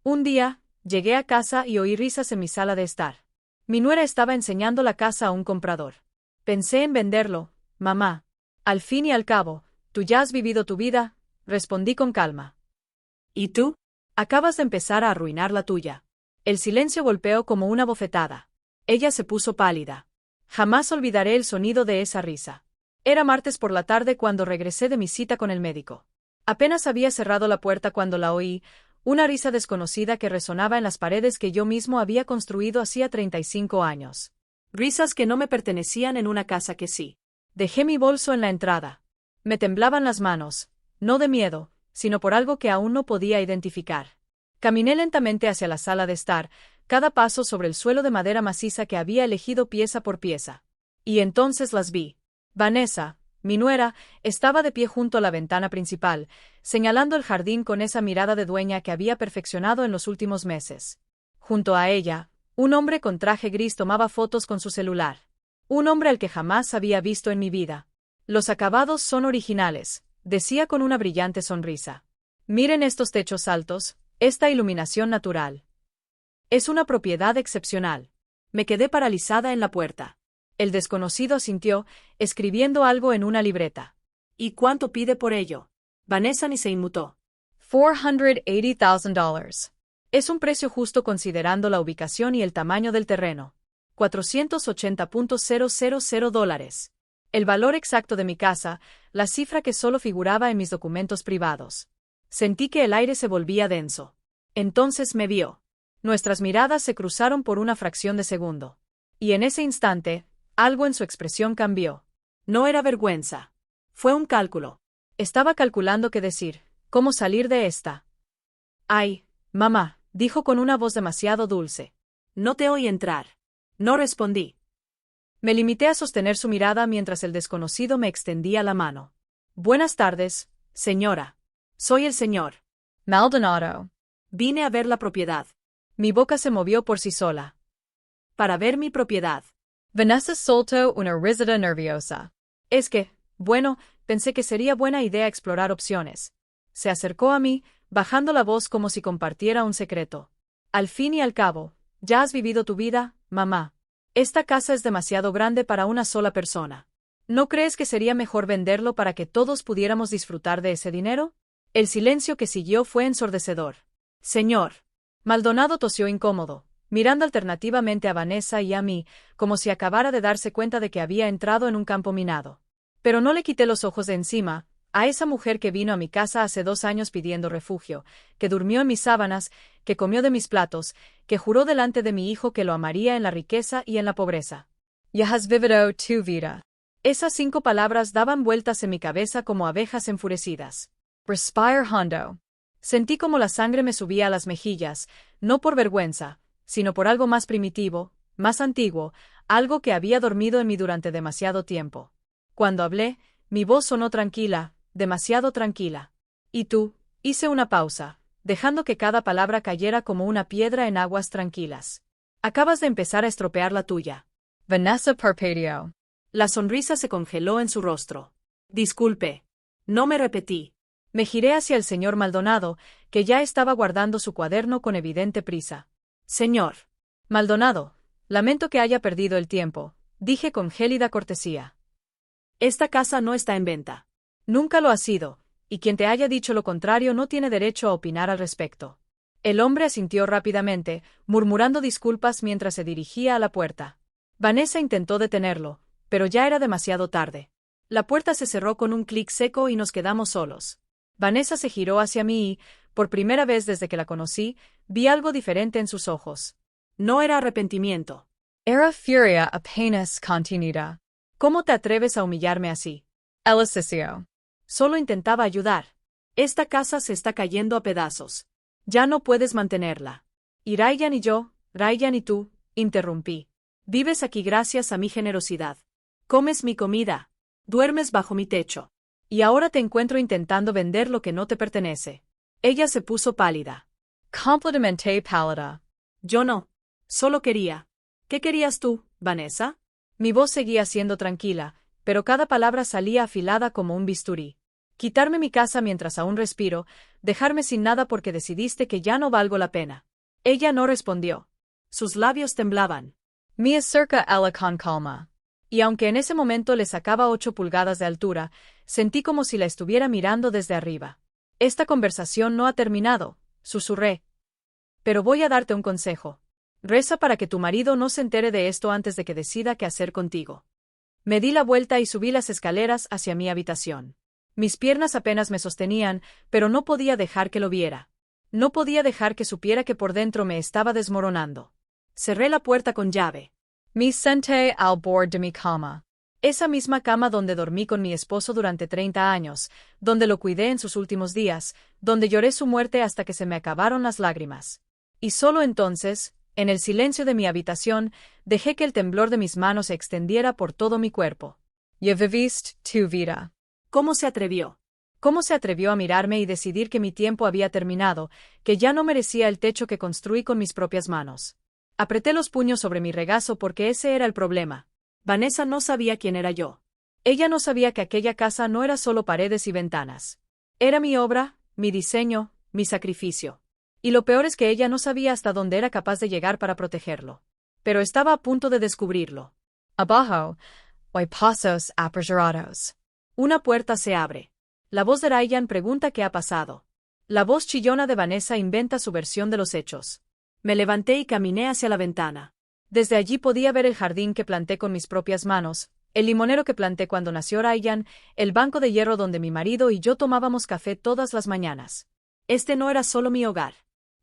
Un día, llegué a casa y oí risas en mi sala de estar. Mi nuera estaba enseñando la casa a un comprador. Pensé en venderlo, mamá. Al fin y al cabo, tú ya has vivido tu vida, respondí con calma. ¿Y tú? Acabas de empezar a arruinar la tuya. El silencio golpeó como una bofetada. Ella se puso pálida. Jamás olvidaré el sonido de esa risa. Era martes por la tarde cuando regresé de mi cita con el médico. Apenas había cerrado la puerta cuando la oí, una risa desconocida que resonaba en las paredes que yo mismo había construido hacía 35 años. Risas que no me pertenecían en una casa que sí. Dejé mi bolso en la entrada. Me temblaban las manos, no de miedo, sino por algo que aún no podía identificar. Caminé lentamente hacia la sala de estar, cada paso sobre el suelo de madera maciza que había elegido pieza por pieza. Y entonces las vi. Vanessa, mi nuera, estaba de pie junto a la ventana principal, señalando el jardín con esa mirada de dueña que había perfeccionado en los últimos meses. Junto a ella, un hombre con traje gris tomaba fotos con su celular. Un hombre al que jamás había visto en mi vida. Los acabados son originales, decía con una brillante sonrisa. Miren estos techos altos, esta iluminación natural. Es una propiedad excepcional. Me quedé paralizada en la puerta. El desconocido asintió, escribiendo algo en una libreta. ¿Y cuánto pide por ello? Vanessa ni se inmutó. $480,000. Es un precio justo considerando la ubicación y el tamaño del terreno. $480,000. El valor exacto de mi casa, la cifra que solo figuraba en mis documentos privados. Sentí que el aire se volvía denso. Entonces me vio. Nuestras miradas se cruzaron por una fracción de segundo. Y en ese instante, algo en su expresión cambió. No era vergüenza. Fue un cálculo. Estaba calculando qué decir, cómo salir de esta. Ay, mamá, dijo con una voz demasiado dulce. No te oí entrar. No respondí. Me limité a sostener su mirada mientras el desconocido me extendía la mano. Buenas tardes, señora. Soy el señor Maldonado. Vine a ver la propiedad. Mi boca se movió por sí sola. Para ver mi propiedad. Vanessa soltó una risita nerviosa. Es que, bueno, pensé que sería buena idea explorar opciones. Se acercó a mí, bajando la voz como si compartiera un secreto. Al fin y al cabo, ya has vivido tu vida, mamá. Esta casa es demasiado grande para una sola persona. ¿No crees que sería mejor venderlo para que todos pudiéramos disfrutar de ese dinero? El silencio que siguió fue ensordecedor. Señor. Maldonado tosió incómodo, mirando alternativamente a Vanessa y a mí, como si acabara de darse cuenta de que había entrado en un campo minado. Pero no le quité los ojos de encima, a esa mujer que vino a mi casa hace 2 años pidiendo refugio, que durmió en mis sábanas, que comió de mis platos, que juró delante de mi hijo que lo amaría en la riqueza y en la pobreza. Ya has vivido tu vida. Esas 5 palabras daban vueltas en mi cabeza como abejas enfurecidas. Respire hondo. Sentí como la sangre me subía a las mejillas, no por vergüenza, sino por algo más primitivo, más antiguo, algo que había dormido en mí durante demasiado tiempo. Cuando hablé, mi voz sonó tranquila, demasiado tranquila. ¿Y tú? Hice una pausa, dejando que cada palabra cayera como una piedra en aguas tranquilas. Acabas de empezar a estropear la tuya. Vanessa parpadeó. La sonrisa se congeló en su rostro. Disculpe. No me repetí. Me giré hacia el señor Maldonado, que ya estaba guardando su cuaderno con evidente prisa. Señor Maldonado, lamento que haya perdido el tiempo, dije con gélida cortesía. Esta casa no está en venta. Nunca lo ha sido, y quien te haya dicho lo contrario no tiene derecho a opinar al respecto. El hombre asintió rápidamente, murmurando disculpas mientras se dirigía a la puerta. Vanessa intentó detenerlo, pero ya era demasiado tarde. La puerta se cerró con un clic seco y nos quedamos solos. Vanessa se giró hacia mí y, por primera vez desde que la conocí, vi algo diferente en sus ojos. No era arrepentimiento. Era furia apenas contenida. ¿Cómo te atreves a humillarme así? Ejercicio. Solo intentaba ayudar. Esta casa se está cayendo a pedazos. Ya no puedes mantenerla. Y Ryan y yo, Ryan y tú, interrumpí. Vives aquí gracias a mi generosidad. Comes mi comida. Duermes bajo mi techo. Y ahora te encuentro intentando vender lo que no te pertenece. Ella se puso pálida. Completamente pálida. Yo no. Solo quería. ¿Qué querías tú, Vanessa? Mi voz seguía siendo tranquila, pero cada palabra salía afilada como un bisturí. Quitarme mi casa mientras aún respiro, dejarme sin nada porque decidiste que ya no valgo la pena. Ella no respondió. Sus labios temblaban. Me acerca a ella con calma. Y aunque en ese momento le sacaba 8 pulgadas de altura, sentí como si la estuviera mirando desde arriba. Esta conversación no ha terminado, susurré. Pero voy a darte un consejo. Reza para que tu marido no se entere de esto antes de que decida qué hacer contigo. Me di la vuelta y subí las escaleras hacia mi habitación. Mis piernas apenas me sostenían, pero no podía dejar que lo viera. No podía dejar que supiera que por dentro me estaba desmoronando. Cerré la puerta con llave. Me senté al borde de mi cama. Esa misma cama donde dormí con mi esposo durante 30 años, donde lo cuidé en sus últimos días, donde lloré su muerte hasta que se me acabaron las lágrimas. Y solo entonces, en el silencio de mi habitación, dejé que el temblor de mis manos se extendiera por todo mi cuerpo. «Ya viviste tu vida». ¿Cómo se atrevió? ¿Cómo se atrevió a mirarme y decidir que mi tiempo había terminado, que ya no merecía el techo que construí con mis propias manos? Apreté los puños sobre mi regazo porque ese era el problema. Vanessa no sabía quién era yo. Ella no sabía que aquella casa no era solo paredes y ventanas. Era mi obra, mi diseño, mi sacrificio. Y lo peor es que ella no sabía hasta dónde era capaz de llegar para protegerlo. Pero estaba a punto de descubrirlo. Abajo, hay pasos aperturados. Una puerta se abre. La voz de Ryan pregunta qué ha pasado. La voz chillona de Vanessa inventa su versión de los hechos. Me levanté y caminé hacia la ventana. Desde allí podía ver el jardín que planté con mis propias manos, el limonero que planté cuando nació Ryan, el banco de hierro donde mi marido y yo tomábamos café todas las mañanas. Este no era solo mi hogar.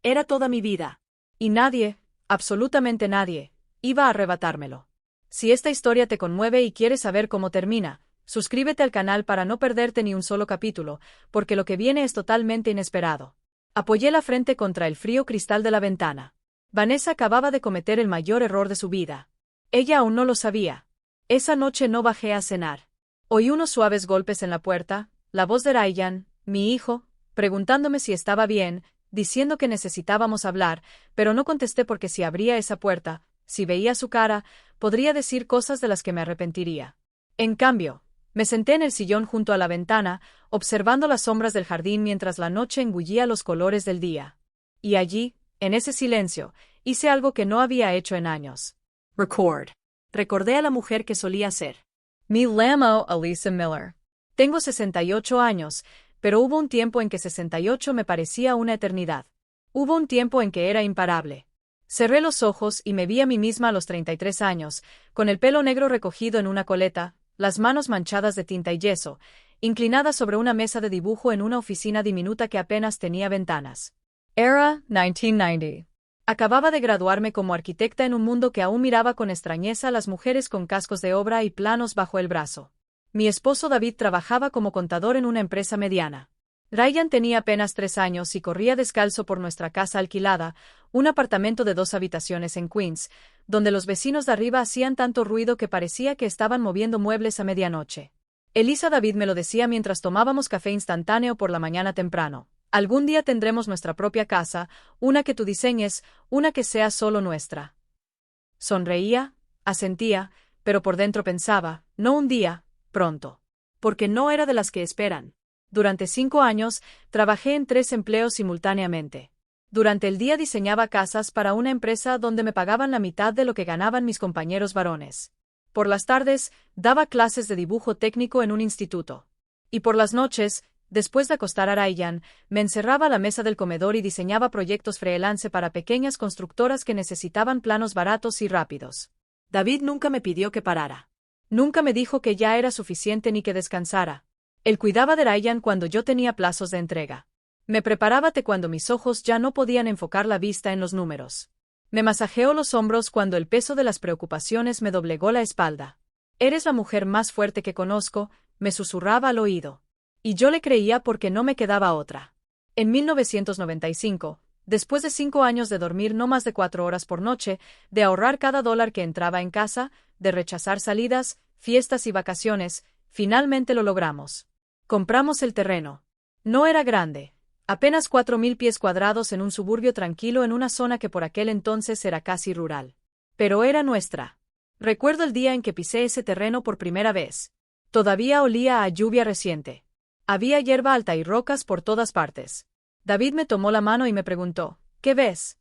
Era toda mi vida. Y nadie, absolutamente nadie, iba a arrebatármelo. Si esta historia te conmueve y quieres saber cómo termina, suscríbete al canal para no perderte ni un solo capítulo, porque lo que viene es totalmente inesperado. Apoyé la frente contra el frío cristal de la ventana. Vanessa acababa de cometer el mayor error de su vida. Ella aún no lo sabía. Esa noche no bajé a cenar. Oí unos suaves golpes en la puerta, la voz de Ryan, mi hijo, preguntándome si estaba bien, diciendo que necesitábamos hablar, pero no contesté porque si abría esa puerta, si veía su cara, podría decir cosas de las que me arrepentiría. En cambio, me senté en el sillón junto a la ventana, observando las sombras del jardín mientras la noche engullía los colores del día. Y allí, en ese silencio, hice algo que no había hecho en años. Record. Recordé a la mujer que solía ser. Me llamo Elisa Miller. Tengo 68 años, pero hubo un tiempo en que 68 me parecía una eternidad. Hubo un tiempo en que era imparable. Cerré los ojos y me vi a mí misma a los 33 años, con el pelo negro recogido en una coleta, las manos manchadas de tinta y yeso, inclinada sobre una mesa de dibujo en una oficina diminuta que apenas tenía ventanas. Era 1990. Acababa de graduarme como arquitecta en un mundo que aún miraba con extrañeza a las mujeres con cascos de obra y planos bajo el brazo. Mi esposo David trabajaba como contador en una empresa mediana. Ryan tenía apenas 3 años y corría descalzo por nuestra casa alquilada, un apartamento de 2 habitaciones en Queens, donde los vecinos de arriba hacían tanto ruido que parecía que estaban moviendo muebles a medianoche. Elisa David me lo decía mientras tomábamos café instantáneo por la mañana temprano. Algún día tendremos nuestra propia casa, una que tú diseñes, una que sea solo nuestra. Sonreía, asentía, pero por dentro pensaba, no un día, pronto. Porque no era de las que esperan. Durante 5 años, trabajé en 3 empleos simultáneamente. Durante el día diseñaba casas para una empresa donde me pagaban la mitad de lo que ganaban mis compañeros varones. Por las tardes, daba clases de dibujo técnico en un instituto. Y por las noches, después de acostar a Ryan, me encerraba a la mesa del comedor y diseñaba proyectos freelance para pequeñas constructoras que necesitaban planos baratos y rápidos. David nunca me pidió que parara. Nunca me dijo que ya era suficiente ni que descansara. Él cuidaba de Ryan cuando yo tenía plazos de entrega. Me preparaba té cuando mis ojos ya no podían enfocar la vista en los números. Me masajeó los hombros cuando el peso de las preocupaciones me doblegó la espalda. Eres la mujer más fuerte que conozco, me susurraba al oído. Y yo le creía porque no me quedaba otra. En 1995, después de 5 años de dormir no más de 4 horas por noche, de ahorrar cada dólar que entraba en casa, de rechazar salidas, fiestas y vacaciones, finalmente lo logramos. Compramos el terreno. No era grande, apenas 4,000 pies cuadrados en un suburbio tranquilo en una zona que por aquel entonces era casi rural. Pero era nuestra. Recuerdo el día en que pisé ese terreno por primera vez. Todavía olía a lluvia reciente. Había hierba alta y rocas por todas partes. David me tomó la mano y me preguntó, ¿qué ves?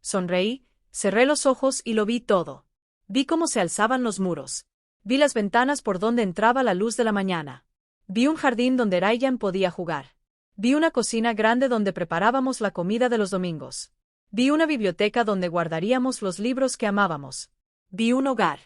Sonreí, cerré los ojos y lo vi todo. Vi cómo se alzaban los muros. Vi las ventanas por donde entraba la luz de la mañana. Vi un jardín donde Ryan podía jugar. Vi una cocina grande donde preparábamos la comida de los domingos. Vi una biblioteca donde guardaríamos los libros que amábamos. Vi un hogar.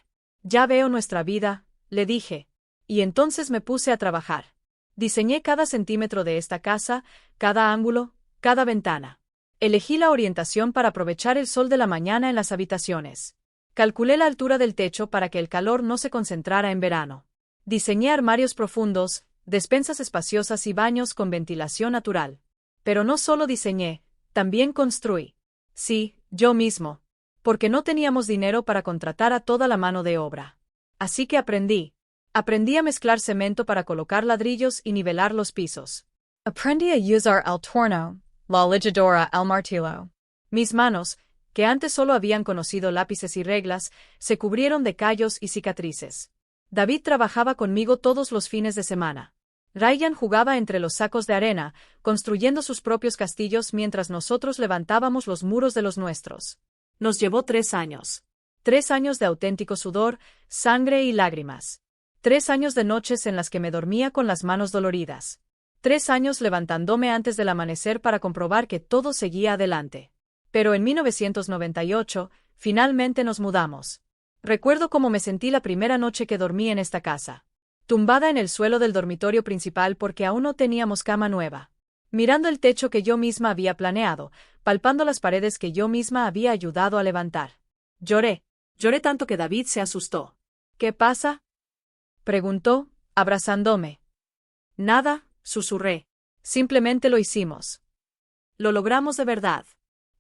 Ya veo nuestra vida, le dije. Y entonces me puse a trabajar. Diseñé cada centímetro de esta casa, cada ángulo, cada ventana. Elegí la orientación para aprovechar el sol de la mañana en las habitaciones. Calculé la altura del techo para que el calor no se concentrara en verano. Diseñé armarios profundos, despensas espaciosas y baños con ventilación natural. Pero no solo diseñé, también construí. Sí, yo mismo. Porque no teníamos dinero para contratar a toda la mano de obra. Así que aprendí. Aprendí a mezclar cemento para colocar ladrillos y nivelar los pisos. Aprendí a usar el torno, la ligadora, el martillo. Mis manos, que antes solo habían conocido lápices y reglas, se cubrieron de callos y cicatrices. David trabajaba conmigo todos los fines de semana. Ryan jugaba entre los sacos de arena, construyendo sus propios castillos mientras nosotros levantábamos los muros de los nuestros. Nos llevó 3 años. 3 años de auténtico sudor, sangre y lágrimas. 3 años de noches en las que me dormía con las manos doloridas. 3 años levantándome antes del amanecer para comprobar que todo seguía adelante. Pero en 1998, finalmente nos mudamos. Recuerdo cómo me sentí la primera noche que dormí en esta casa. Tumbada en el suelo del dormitorio principal porque aún no teníamos cama nueva. Mirando el techo que yo misma había planeado, palpando las paredes que yo misma había ayudado a levantar. Lloré. Lloré tanto que David se asustó. ¿Qué pasa?, preguntó, abrazándome. Nada, susurré. Simplemente lo hicimos. Lo logramos de verdad.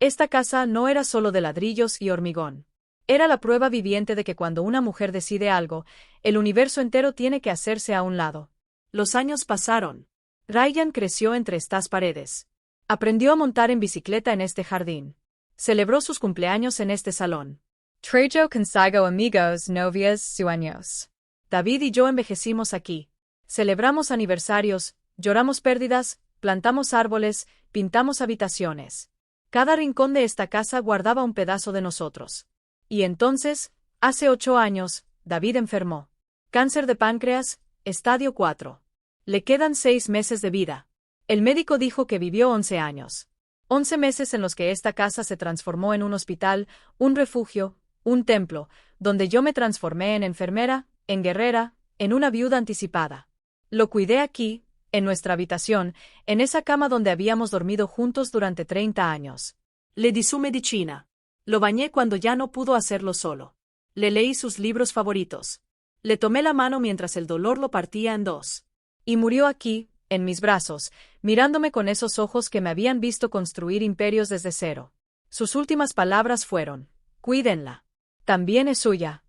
Esta casa no era solo de ladrillos y hormigón. Era la prueba viviente de que cuando una mujer decide algo, el universo entero tiene que hacerse a un lado. Los años pasaron. Ryan creció entre estas paredes. Aprendió a montar en bicicleta en este jardín. Celebró sus cumpleaños en este salón. Trajo consigo amigos, novias, sueños. David y yo envejecimos aquí. Celebramos aniversarios, lloramos pérdidas, plantamos árboles, pintamos habitaciones. Cada rincón de esta casa guardaba un pedazo de nosotros. Y entonces, hace 8 años, David enfermó. Cáncer de páncreas, estadio 4. Le quedan 6 meses de vida. El médico dijo que vivió 11 años. 11 meses en los que esta casa se transformó en un hospital, un refugio, un templo, donde yo me transformé en enfermera, en guerrera, en una viuda anticipada. Lo cuidé aquí, en nuestra habitación, en esa cama donde habíamos dormido juntos durante 30 años. Le di su medicina. Lo bañé cuando ya no pudo hacerlo solo. Le leí sus libros favoritos. Le tomé la mano mientras el dolor lo partía en 2. Y murió aquí, en mis brazos, mirándome con esos ojos que me habían visto construir imperios desde cero. Sus últimas palabras fueron: cuídenla. También es suya.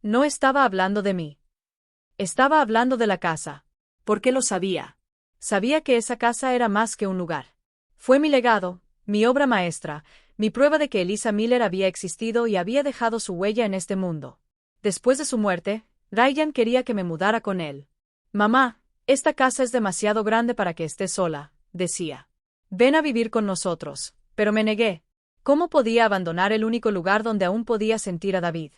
No estaba hablando de mí. Estaba hablando de la casa. ¿Por qué lo sabía? Sabía que esa casa era más que un lugar. Fue mi legado, mi obra maestra, mi prueba de que Elisa Miller había existido y había dejado su huella en este mundo. Después de su muerte, Ryan quería que me mudara con él. Mamá, esta casa es demasiado grande para que esté sola, decía. Ven a vivir con nosotros, pero me negué. ¿Cómo podía abandonar el único lugar donde aún podía sentir a David?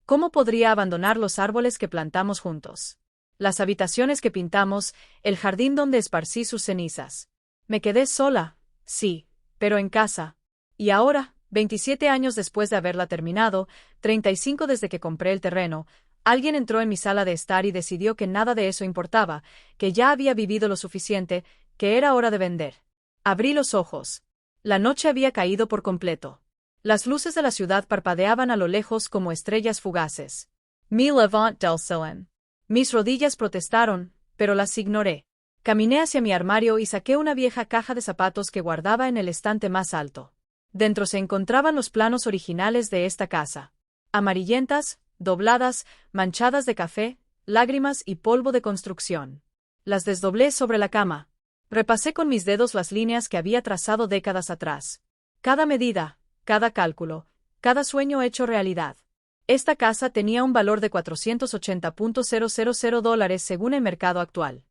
¿Cómo podría abandonar los árboles que plantamos juntos? Las habitaciones que pintamos, el jardín donde esparcí sus cenizas. Me quedé sola, sí, pero en casa. Y ahora, 27 años después de haberla terminado, 35 desde que compré el terreno, alguien entró en mi sala de estar y decidió que nada de eso importaba, que ya había vivido lo suficiente, que era hora de vender. Abrí los ojos. La noche había caído por completo. Las luces de la ciudad parpadeaban a lo lejos como estrellas fugaces. Mi levant del Silen. Mis rodillas protestaron, pero las ignoré. Caminé hacia mi armario y saqué una vieja caja de zapatos que guardaba en el estante más alto. Dentro se encontraban los planos originales de esta casa. Amarillentas, dobladas, manchadas de café, lágrimas y polvo de construcción. Las desdoblé sobre la cama. Repasé con mis dedos las líneas que había trazado décadas atrás. Cada medida, cada cálculo, cada sueño hecho realidad. Esta casa tenía un valor de $480,000 según el mercado actual.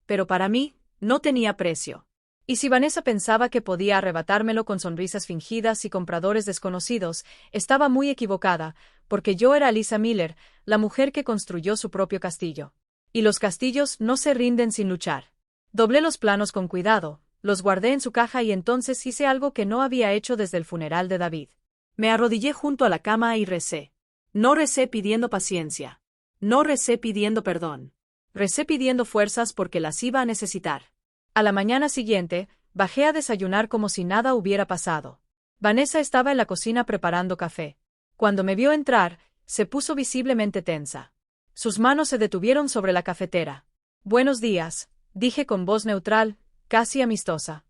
pero para mí, no tenía precio. Y si Vanessa pensaba que podía arrebatármelo con sonrisas fingidas y compradores desconocidos, estaba muy equivocada, porque yo era Lisa Miller, la mujer que construyó su propio castillo. Y los castillos no se rinden sin luchar. Doblé los planos con cuidado, los guardé en su caja y entonces hice algo que no había hecho desde el funeral de David. Me arrodillé junto a la cama y recé. No recé pidiendo paciencia. No recé pidiendo perdón. Recé pidiendo fuerzas porque las iba a necesitar. A la mañana siguiente, bajé a desayunar como si nada hubiera pasado. Vanessa estaba en la cocina preparando café. Cuando me vio entrar, se puso visiblemente tensa. Sus manos se detuvieron sobre la cafetera. «Buenos días», dije con voz neutral, casi amistosa.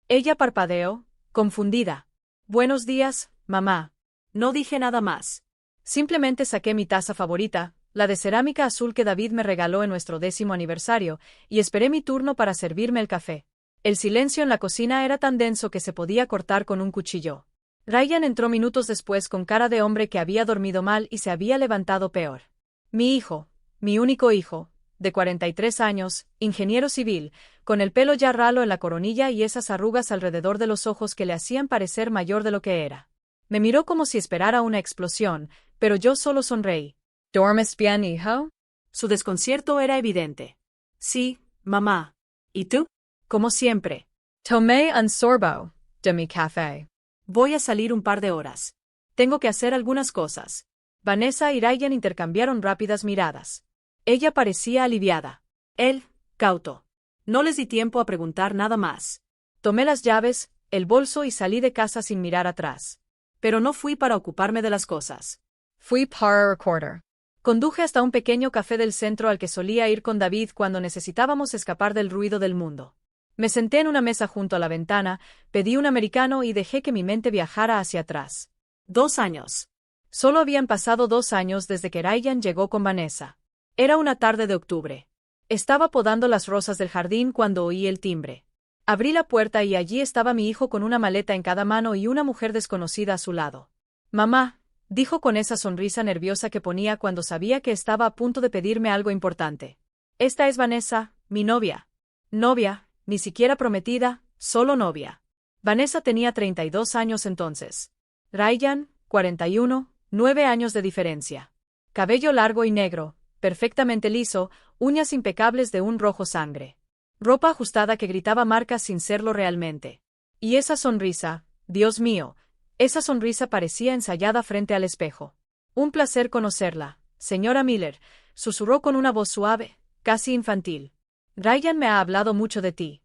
Ella parpadeó, confundida. «Buenos días, mamá». No dije nada más. Simplemente saqué mi taza favorita, la de cerámica azul que David me regaló en nuestro 10º aniversario, y esperé mi turno para servirme el café. El silencio en la cocina era tan denso que se podía cortar con un cuchillo. Ryan entró minutos después con cara de hombre que había dormido mal y se había levantado peor. Mi hijo, mi único hijo, de 43 años, ingeniero civil, con el pelo ya ralo en la coronilla y esas arrugas alrededor de los ojos que le hacían parecer mayor de lo que era. Me miró como si esperara una explosión, pero yo solo sonreí. «¿Duermes bien, hijo?» Su desconcierto era evidente. «Sí, mamá. ¿Y tú?» «Como siempre. Tomé un sorbo de mi café. Voy a salir un par de horas. Tengo que hacer algunas cosas». Vanessa y Ryan intercambiaron rápidas miradas. Ella parecía aliviada. Él, cauto. No les di tiempo a preguntar nada más. Tomé las llaves, el bolso y salí de casa sin mirar atrás. Pero no fui para ocuparme de las cosas. Fui para recordar. Conduje hasta un pequeño café del centro al que solía ir con David cuando necesitábamos escapar del ruido del mundo. Me senté en una mesa junto a la ventana, pedí un americano y dejé que mi mente viajara hacia atrás. 2 años. Solo habían pasado 2 años desde que Ryan llegó con Vanessa. Era una tarde de octubre. Estaba podando las rosas del jardín cuando oí el timbre. Abrí la puerta y allí estaba mi hijo con una maleta en cada mano y una mujer desconocida a su lado. «Mamá», dijo con esa sonrisa nerviosa que ponía cuando sabía que estaba a punto de pedirme algo importante. «Esta es Vanessa, mi novia». Novia, ni siquiera prometida, solo novia. Vanessa tenía 32 años entonces. Ryan, 41, 9 años de diferencia. Cabello largo y negro, perfectamente liso, uñas impecables de un rojo sangre. Ropa ajustada que gritaba marcas sin serlo realmente. Y esa sonrisa, Dios mío, esa sonrisa parecía ensayada frente al espejo. «Un placer conocerla, señora Miller», susurró con una voz suave, casi infantil. «Ryan me ha hablado mucho de ti».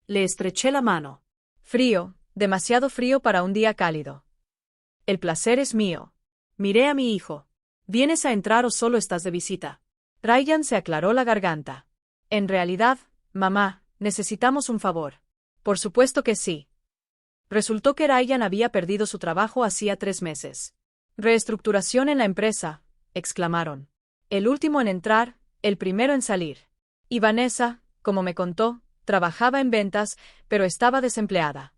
Le estreché la mano. «Frío, demasiado frío para un día cálido». «El placer es mío». Miré a mi hijo. ¿Vienes a entrar o solo estás de visita? Ryan se aclaró la garganta. «En realidad, mamá, necesitamos un favor». «Por supuesto que sí». Resultó que Ryan había perdido su trabajo hacía 3 meses. «Reestructuración en la empresa», exclamaron. «El último en entrar, el primero en salir». Y Vanessa, como me contó, trabajaba en ventas, pero estaba desempleada.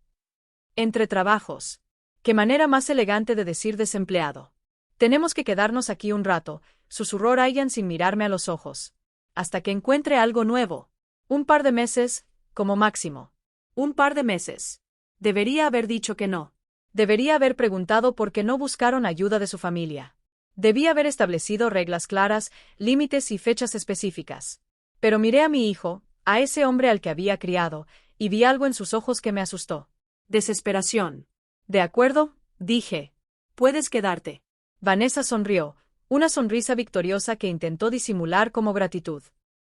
«Entre trabajos». Qué manera más elegante de decir desempleado. «Tenemos que quedarnos aquí un rato», susurró Ryan sin mirarme a los ojos. «Hasta que encuentre algo nuevo. Un par de meses, como máximo». Un par de meses. Debería haber dicho que no. Debería haber preguntado por qué no buscaron ayuda de su familia. Debía haber establecido reglas claras, límites y fechas específicas. Pero miré a mi hijo, a ese hombre al que había criado, y vi algo en sus ojos que me asustó. Desesperación. «De acuerdo», dije. «Puedes quedarte». Vanessa sonrió, una sonrisa victoriosa que intentó disimular como gratitud.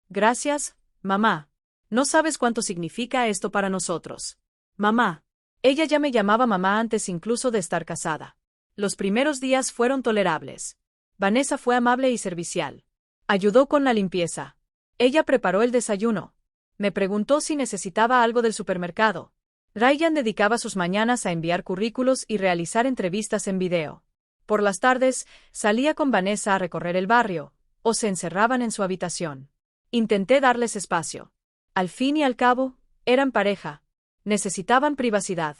«Gracias, mamá. No sabes cuánto significa esto para nosotros». «Mamá». Ella ya me llamaba mamá antes incluso de estar casada. Los primeros días fueron tolerables. Vanessa fue amable y servicial. Ayudó con la limpieza. Ella preparó el desayuno. Me preguntó si necesitaba algo del supermercado. Ryan dedicaba sus mañanas a enviar currículos y realizar entrevistas en video. Por las tardes, salía con Vanessa a recorrer el barrio, o se encerraban en su habitación. Intenté darles espacio. Al fin y al cabo, eran pareja. Necesitaban privacidad.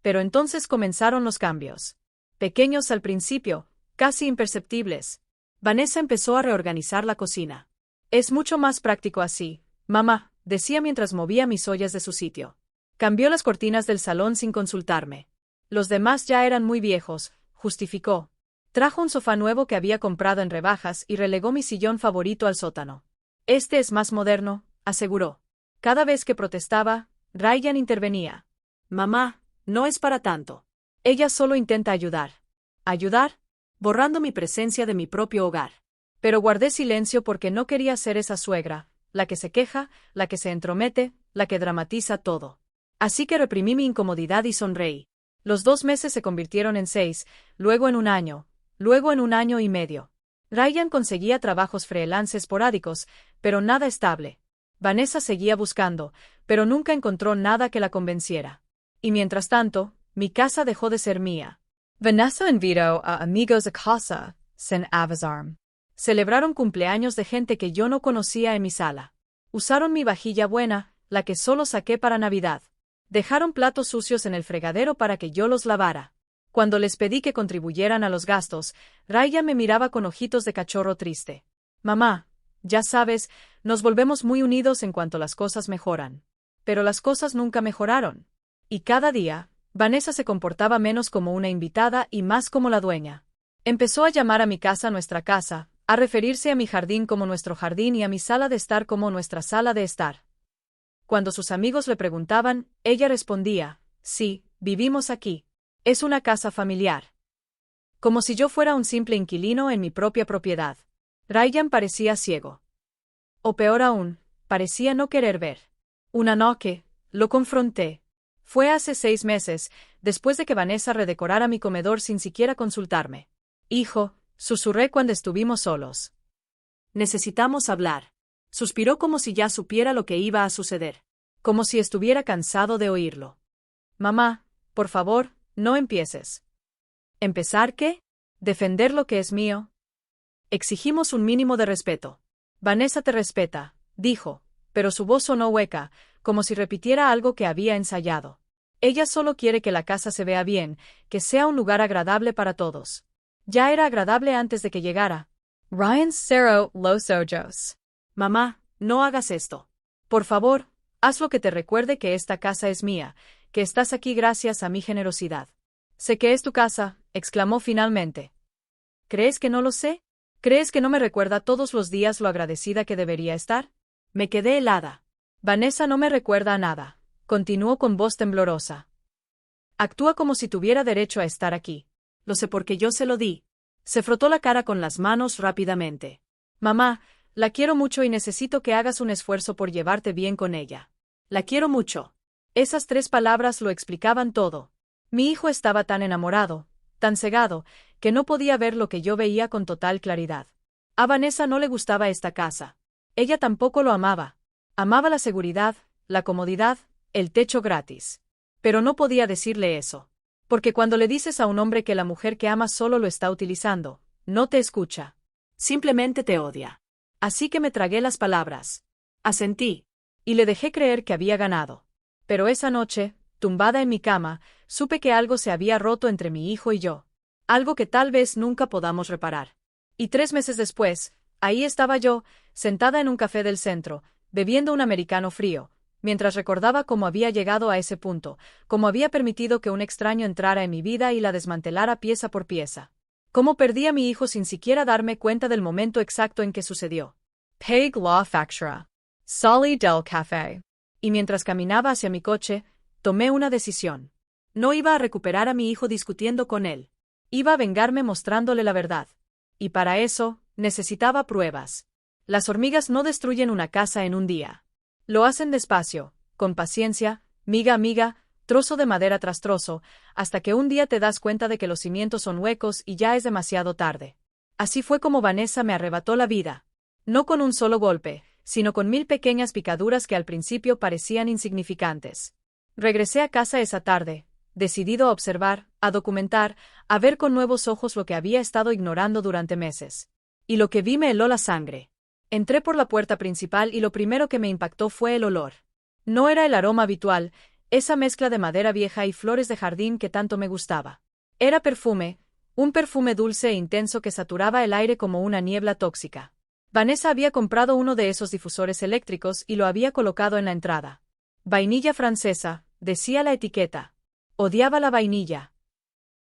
Pero entonces comenzaron los cambios. Pequeños al principio, casi imperceptibles. Vanessa empezó a reorganizar la cocina. «Es mucho más práctico así, mamá», decía mientras movía mis ollas de su sitio. Cambió las cortinas del salón sin consultarme. Los demás ya eran muy viejos, justificó. Trajo un sofá nuevo que había comprado en rebajas y relegó mi sillón favorito al sótano. Este es más moderno, aseguró. Cada vez que protestaba, Ryan intervenía. Mamá, no es para tanto. Ella solo intenta ayudar. ¿Ayudar? Borrando mi presencia de mi propio hogar. Pero guardé silencio porque no quería ser esa suegra, la que se queja, la que se entromete, la que dramatiza todo. Así que reprimí mi incomodidad y sonreí. Los 2 meses se convirtieron en 6, luego en 1 año, luego en 1 año y medio. Ryan conseguía trabajos freelance esporádicos, pero nada estable. Vanessa seguía buscando, pero nunca encontró nada que la convenciera. Y mientras tanto, mi casa dejó de ser mía. Vanessa invitó a amigos a casa, sin avisarme. Celebraron cumpleaños de gente que yo no conocía en mi sala. Usaron mi vajilla buena, la que solo saqué para Navidad. Dejaron platos sucios en el fregadero para que yo los lavara. Cuando les pedí que contribuyeran a los gastos, Ryan me miraba con ojitos de cachorro triste. Mamá, ya sabes, nos volvemos muy unidos en cuanto las cosas mejoran. Pero las cosas nunca mejoraron. Y cada día, Vanessa se comportaba menos como una invitada y más como la dueña. Empezó a llamar a mi casa nuestra casa, a referirse a mi jardín como nuestro jardín y a mi sala de estar como nuestra sala de estar. Cuando sus amigos le preguntaban, ella respondía, sí, vivimos aquí. Es una casa familiar. Como si yo fuera un simple inquilino en mi propia propiedad. Ryan parecía ciego. O peor aún, parecía no querer ver. Una noche, lo confronté. Fue hace 6 meses, después de que Vanessa redecorara mi comedor sin siquiera consultarme. Hijo, susurré cuando estuvimos solos. Necesitamos hablar. Suspiró como si ya supiera lo que iba a suceder. Como si estuviera cansado de oírlo. Mamá, por favor, no empieces. ¿Empezar qué? ¿Defender lo que es mío? Exigimos un mínimo de respeto. Vanessa te respeta, dijo, pero su voz sonó hueca, como si repitiera algo que había ensayado. Ella solo quiere que la casa se vea bien, que sea un lugar agradable para todos. Ya era agradable antes de que llegara. Ryan cerró los ojos. Mamá, no hagas esto. Por favor, haz lo que te recuerde que esta casa es mía, que estás aquí gracias a mi generosidad. Sé que es tu casa, exclamó finalmente. ¿Crees que no lo sé? ¿Crees que no me recuerda todos los días lo agradecida que debería estar? Me quedé helada. Vanessa no me recuerda a nada, continuó con voz temblorosa. Actúa como si tuviera derecho a estar aquí. Lo sé porque yo se lo di. Se frotó la cara con las manos rápidamente. Mamá, la quiero mucho y necesito que hagas un esfuerzo por llevarte bien con ella. La quiero mucho. Esas 3 palabras lo explicaban todo. Mi hijo estaba tan enamorado, tan cegado, que no podía ver lo que yo veía con total claridad. A Vanessa no le gustaba esta casa. Ella tampoco lo amaba. Amaba la seguridad, la comodidad, el techo gratis. Pero no podía decirle eso. Porque cuando le dices a un hombre que la mujer que amas solo lo está utilizando, no te escucha. Simplemente te odia. Así que me tragué las palabras. Asentí. Y le dejé creer que había ganado. Pero esa noche, tumbada en mi cama, supe que algo se había roto entre mi hijo y yo. Algo que tal vez nunca podamos reparar. Y 3 meses después, ahí estaba yo, sentada en un café del centro, bebiendo un americano frío, mientras recordaba cómo había llegado a ese punto, cómo había permitido que un extraño entrara en mi vida y la desmantelara pieza por pieza. Cómo perdí a mi hijo sin siquiera darme cuenta del momento exacto en que sucedió. Peg la factura. Salí del café. Y mientras caminaba hacia mi coche, tomé una decisión. No iba a recuperar a mi hijo discutiendo con él. Iba a vengarme mostrándole la verdad. Y para eso, necesitaba pruebas. Las hormigas no destruyen una casa en un día. Lo hacen despacio, con paciencia, miga a miga, trozo de madera tras trozo, hasta que un día te das cuenta de que los cimientos son huecos y ya es demasiado tarde. Así fue como Vanessa me arrebató la vida. No con un solo golpe, sino con 1000 pequeñas picaduras que al principio parecían insignificantes. Regresé a casa esa tarde, decidido a observar, a documentar, a ver con nuevos ojos lo que había estado ignorando durante meses. Y lo que vi me heló la sangre. Entré por la puerta principal y lo primero que me impactó fue el olor. No era el aroma habitual, esa mezcla de madera vieja y flores de jardín que tanto me gustaba. Era perfume, un perfume dulce e intenso que saturaba el aire como una niebla tóxica. Vanessa había comprado uno de esos difusores eléctricos y lo había colocado en la entrada. Vainilla francesa, decía la etiqueta. Odiaba la vainilla.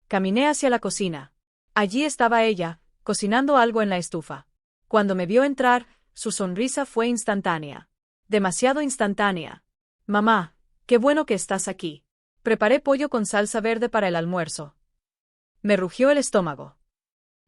Caminé hacia la cocina. Allí estaba ella, cocinando algo en la estufa. Cuando me vio entrar, su sonrisa fue instantánea. Demasiado instantánea. Mamá, qué bueno que estás aquí. Preparé pollo con salsa verde para el almuerzo. Me rugió el estómago.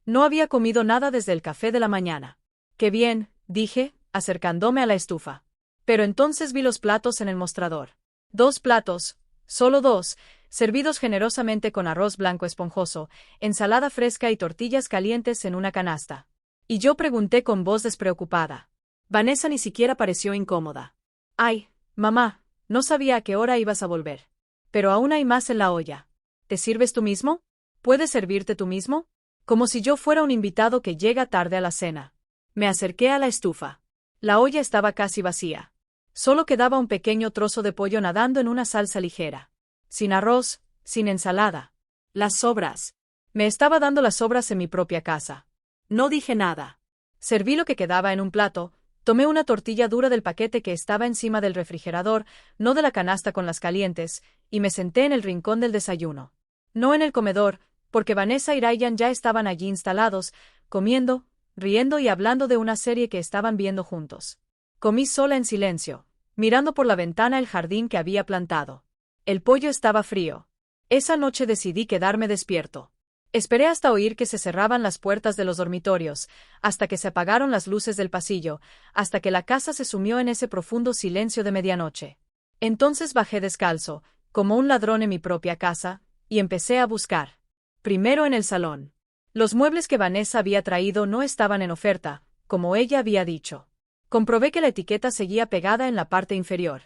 No había comido nada desde el café de la mañana. Qué bien, dije, acercándome a la estufa. Pero entonces vi los platos en el mostrador. 2 platos, solo 2, servidos generosamente con arroz blanco esponjoso, ensalada fresca y tortillas calientes en una canasta. Y yo pregunté con voz despreocupada. Vanessa ni siquiera pareció incómoda. Ay, mamá, no sabía a qué hora ibas a volver. Pero aún hay más en la olla. ¿Te sirves tú mismo? ¿Puedes servirte tú mismo? Como si yo fuera un invitado que llega tarde a la cena. Me acerqué a la estufa. La olla estaba casi vacía. Solo quedaba un pequeño trozo de pollo nadando en una salsa ligera. Sin arroz, sin ensalada. Las sobras. Me estaba dando las sobras en mi propia casa. No dije nada. Serví lo que quedaba en un plato, tomé una tortilla dura del paquete que estaba encima del refrigerador, no de la canasta con las calientes, y me senté en el rincón del desayuno. No en el comedor, porque Vanessa y Ryan ya estaban allí instalados, comiendo, riendo y hablando de una serie que estaban viendo juntos. Comí sola en silencio, mirando por la ventana el jardín que había plantado. El pollo estaba frío. Esa noche decidí quedarme despierto. Esperé hasta oír que se cerraban las puertas de los dormitorios, hasta que se apagaron las luces del pasillo, hasta que la casa se sumió en ese profundo silencio de medianoche. Entonces bajé descalzo, como un ladrón en mi propia casa, y empecé a buscar. Primero en el salón. Los muebles que Vanessa había traído no estaban en oferta, como ella había dicho. Comprobé que la etiqueta seguía pegada en la parte inferior.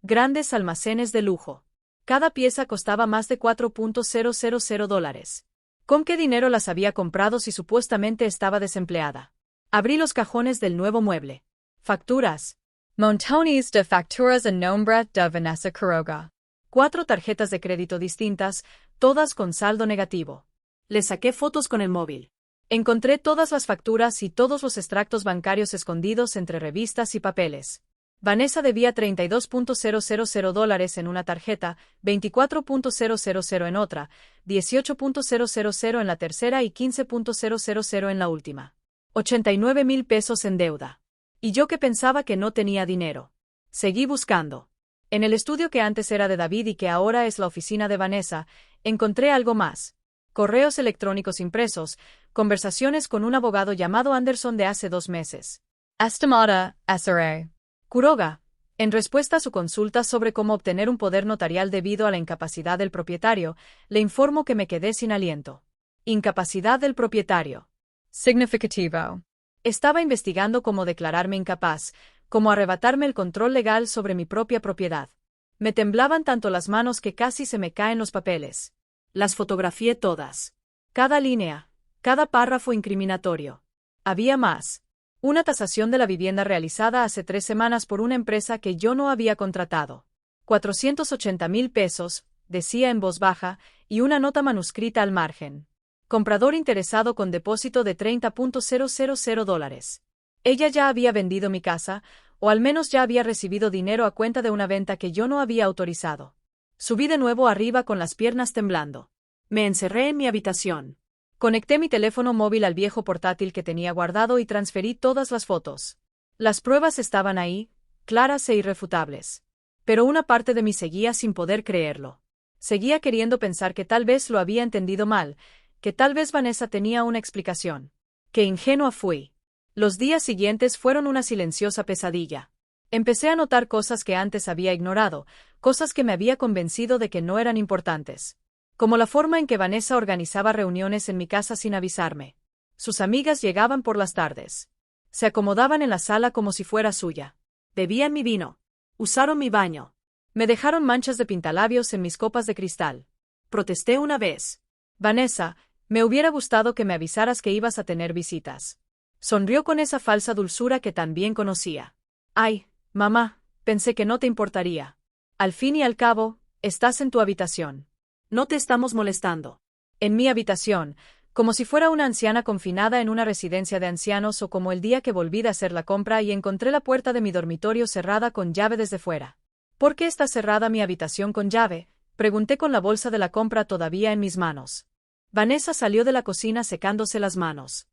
Grandes almacenes de lujo. Cada pieza costaba más de $4,000. ¿Con qué dinero las había comprado si supuestamente estaba desempleada? Abrí los cajones del nuevo mueble. Facturas. Montones de facturas en nombre de Vanessa Quiroga. 4 tarjetas de crédito distintas, todas con saldo negativo. Le saqué fotos con el móvil. Encontré todas las facturas y todos los extractos bancarios escondidos entre revistas y papeles. Vanessa debía $32,000 en una tarjeta, $24,000 en otra, $18,000 en la tercera y $15,000 en la última. 89,000 pesos en deuda. Y yo que pensaba que no tenía dinero. Seguí buscando. En el estudio que antes era de David y que ahora es la oficina de Vanessa, encontré algo más. Correos electrónicos impresos, conversaciones con un abogado llamado Anderson de hace 2 meses. Estimada S.R. Quiroga, en respuesta a su consulta sobre cómo obtener un poder notarial debido a la incapacidad del propietario, le informo que me quedé sin aliento. Incapacidad del propietario. Significativo. Estaba investigando cómo declararme incapaz, cómo arrebatarme el control legal sobre mi propia propiedad. Me temblaban tanto las manos que casi se me caen los papeles. Las fotografié todas. Cada línea, cada párrafo incriminatorio. Había más. Una tasación de la vivienda realizada hace 3 semanas por una empresa que yo no había contratado. 480,000 pesos, decía en voz baja, y una nota manuscrita al margen. Comprador interesado con depósito de $30,000. Ella ya había vendido mi casa, o al menos ya había recibido dinero a cuenta de una venta que yo no había autorizado. Subí de nuevo arriba con las piernas temblando. Me encerré en mi habitación. Conecté mi teléfono móvil al viejo portátil que tenía guardado y transferí todas las fotos. Las pruebas estaban ahí, claras e irrefutables. Pero una parte de mí seguía sin poder creerlo. Seguía queriendo pensar que tal vez lo había entendido mal, que tal vez Vanessa tenía una explicación. Qué ingenua fui. Los días siguientes fueron una silenciosa pesadilla. Empecé a notar cosas que antes había ignorado, cosas que me había convencido de que no eran importantes. Como la forma en que Vanessa organizaba reuniones en mi casa sin avisarme. Sus amigas llegaban por las tardes. Se acomodaban en la sala como si fuera suya. Bebían mi vino. Usaron mi baño. Me dejaron manchas de pintalabios en mis copas de cristal. Protesté una vez. Vanessa, me hubiera gustado que me avisaras que ibas a tener visitas. Sonrió con esa falsa dulzura que tan bien conocía. Ay, mamá, pensé que no te importaría. Al fin y al cabo, estás en tu habitación. No te estamos molestando. En mi habitación, como si fuera una anciana confinada en una residencia de ancianos o como el día que volví de hacer la compra y encontré la puerta de mi dormitorio cerrada con llave desde fuera. ¿Por qué está cerrada mi habitación con llave?, pregunté con la bolsa de la compra todavía en mis manos. Vanessa salió de la cocina secándose las manos.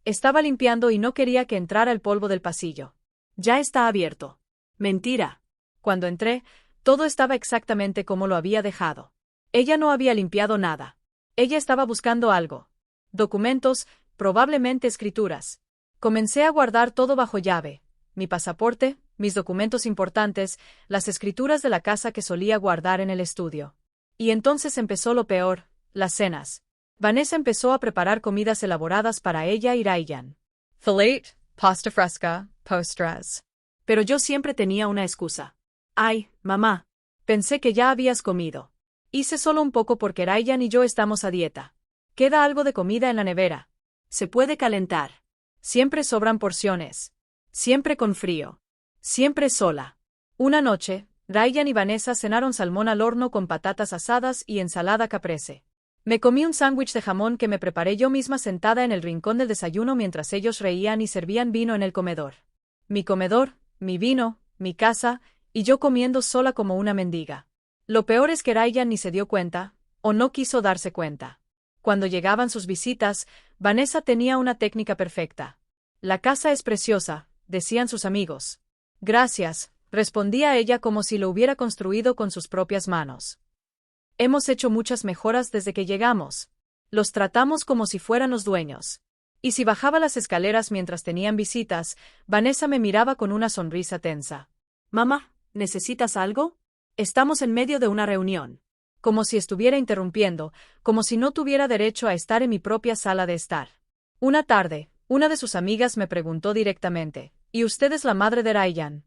Estaba limpiando y no quería que entrara el polvo del pasillo. Ya está abierto. Mentira. Cuando entré, todo estaba exactamente como lo había dejado. Ella no había limpiado nada. Ella estaba buscando algo. Documentos, probablemente escrituras. Comencé a guardar todo bajo llave. Mi pasaporte, mis documentos importantes, las escrituras de la casa que solía guardar en el estudio. Y entonces empezó lo peor, las cenas. Vanessa empezó a preparar comidas elaboradas para ella y Ryan. Filet, pasta fresca, postres. Pero yo siempre tenía una excusa. Ay, mamá. Pensé que ya habías comido. Hice solo un poco porque Ryan y yo estamos a dieta. Queda algo de comida en la nevera. Se puede calentar. Siempre sobran porciones. Siempre con frío. Siempre sola. Una noche, Ryan y Vanessa cenaron salmón al horno con patatas asadas y ensalada caprese. Me comí un sándwich de jamón que me preparé yo misma sentada en el rincón del desayuno mientras ellos reían y servían vino en el comedor. Mi comedor, mi vino, mi casa, y yo comiendo sola como una mendiga. Lo peor es que Ryan ni se dio cuenta, o no quiso darse cuenta. Cuando llegaban sus visitas, Vanessa tenía una técnica perfecta. La casa es preciosa, decían sus amigos. Gracias, respondía ella como si lo hubiera construido con sus propias manos. Hemos hecho muchas mejoras desde que llegamos. Los tratamos como si fueran los dueños. Y si bajaba las escaleras mientras tenían visitas, Vanessa me miraba con una sonrisa tensa. Mamá, ¿necesitas algo? Estamos en medio de una reunión. Como si estuviera interrumpiendo, como si no tuviera derecho a estar en mi propia sala de estar. Una tarde, una de sus amigas me preguntó directamente, ¿y usted es la madre de Ryan?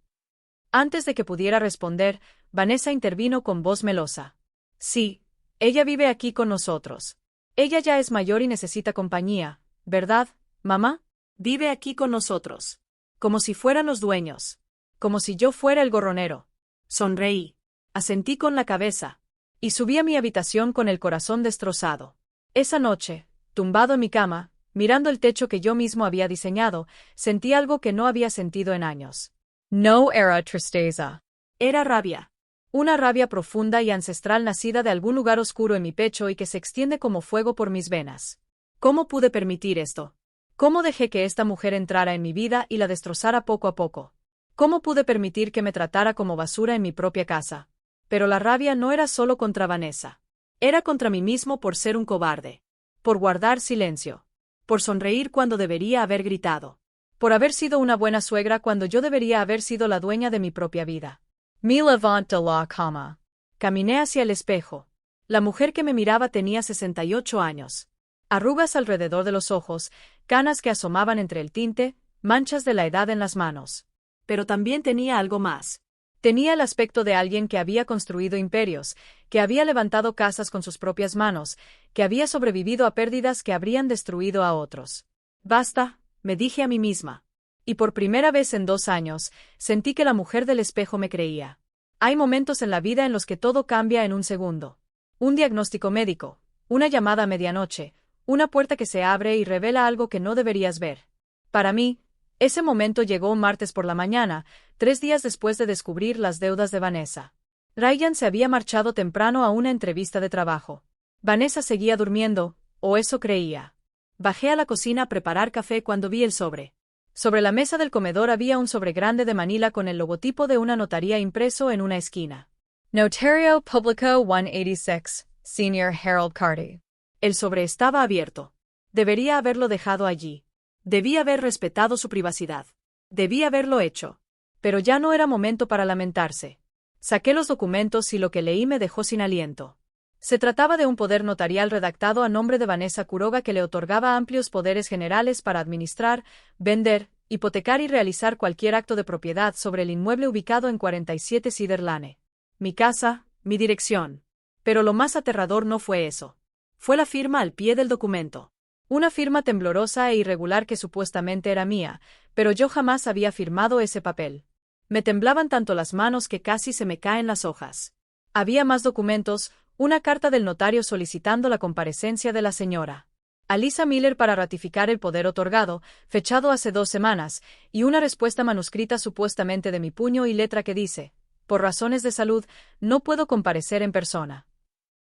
Antes de que pudiera responder, Vanessa intervino con voz melosa. Sí, ella vive aquí con nosotros. Ella ya es mayor y necesita compañía, ¿verdad, mamá? Vive aquí con nosotros. Como si fueran los dueños. Como si yo fuera el gorronero. Sonreí. Asentí con la cabeza. Y subí a mi habitación con el corazón destrozado. Esa noche, tumbado en mi cama, mirando el techo que yo mismo había diseñado, sentí algo que no había sentido en años. No era tristeza. Era rabia. Una rabia profunda y ancestral nacida de algún lugar oscuro en mi pecho y que se extiende como fuego por mis venas. ¿Cómo pude permitir esto? ¿Cómo dejé que esta mujer entrara en mi vida y la destrozara poco a poco? ¿Cómo pude permitir que me tratara como basura en mi propia casa? Pero la rabia no era solo contra Vanessa. Era contra mí mismo por ser un cobarde. Por guardar silencio. Por sonreír cuando debería haber gritado. Por haber sido una buena suegra cuando yo debería haber sido la dueña de mi propia vida. Me levanté de la cama. Caminé hacia el espejo. La mujer que me miraba tenía 68 años. Arrugas alrededor de los ojos, canas que asomaban entre el tinte, manchas de la edad en las manos. Pero también tenía algo más. Tenía el aspecto de alguien que había construido imperios, que había levantado casas con sus propias manos, que había sobrevivido a pérdidas que habrían destruido a otros. Basta, me dije a mí misma. Y por primera vez en 2 años, sentí que la mujer del espejo me creía. Hay momentos en la vida en los que todo cambia en un segundo. Un diagnóstico médico, una llamada a medianoche, una puerta que se abre y revela algo que no deberías ver. Para mí, ese momento llegó un martes por la mañana, 3 días después de descubrir las deudas de Vanessa. Ryan se había marchado temprano a una entrevista de trabajo. Vanessa seguía durmiendo, o eso creía. Bajé a la cocina a preparar café cuando vi el sobre. Sobre la mesa del comedor había un sobre grande de Manila con el logotipo de una notaría impreso en una esquina. Notario Público 186, Senior Harold Carty. El sobre estaba abierto. Debería haberlo dejado allí. Debía haber respetado su privacidad. Debía haberlo hecho. Pero ya no era momento para lamentarse. Saqué los documentos y lo que leí me dejó sin aliento. Se trataba de un poder notarial redactado a nombre de Vanessa Quiroga que le otorgaba amplios poderes generales para administrar, vender, hipotecar y realizar cualquier acto de propiedad sobre el inmueble ubicado en 47 Cedar Lane. Mi casa, mi dirección. Pero lo más aterrador no fue eso. Fue la firma al pie del documento. Una firma temblorosa e irregular que supuestamente era mía, pero yo jamás había firmado ese papel. Me temblaban tanto las manos que casi se me caen las hojas. Había más documentos, una carta del notario solicitando la comparecencia de la señora a Lisa Miller para ratificar el poder otorgado, fechado hace 2 semanas, y una respuesta manuscrita supuestamente de mi puño y letra que dice: por razones de salud, no puedo comparecer en persona.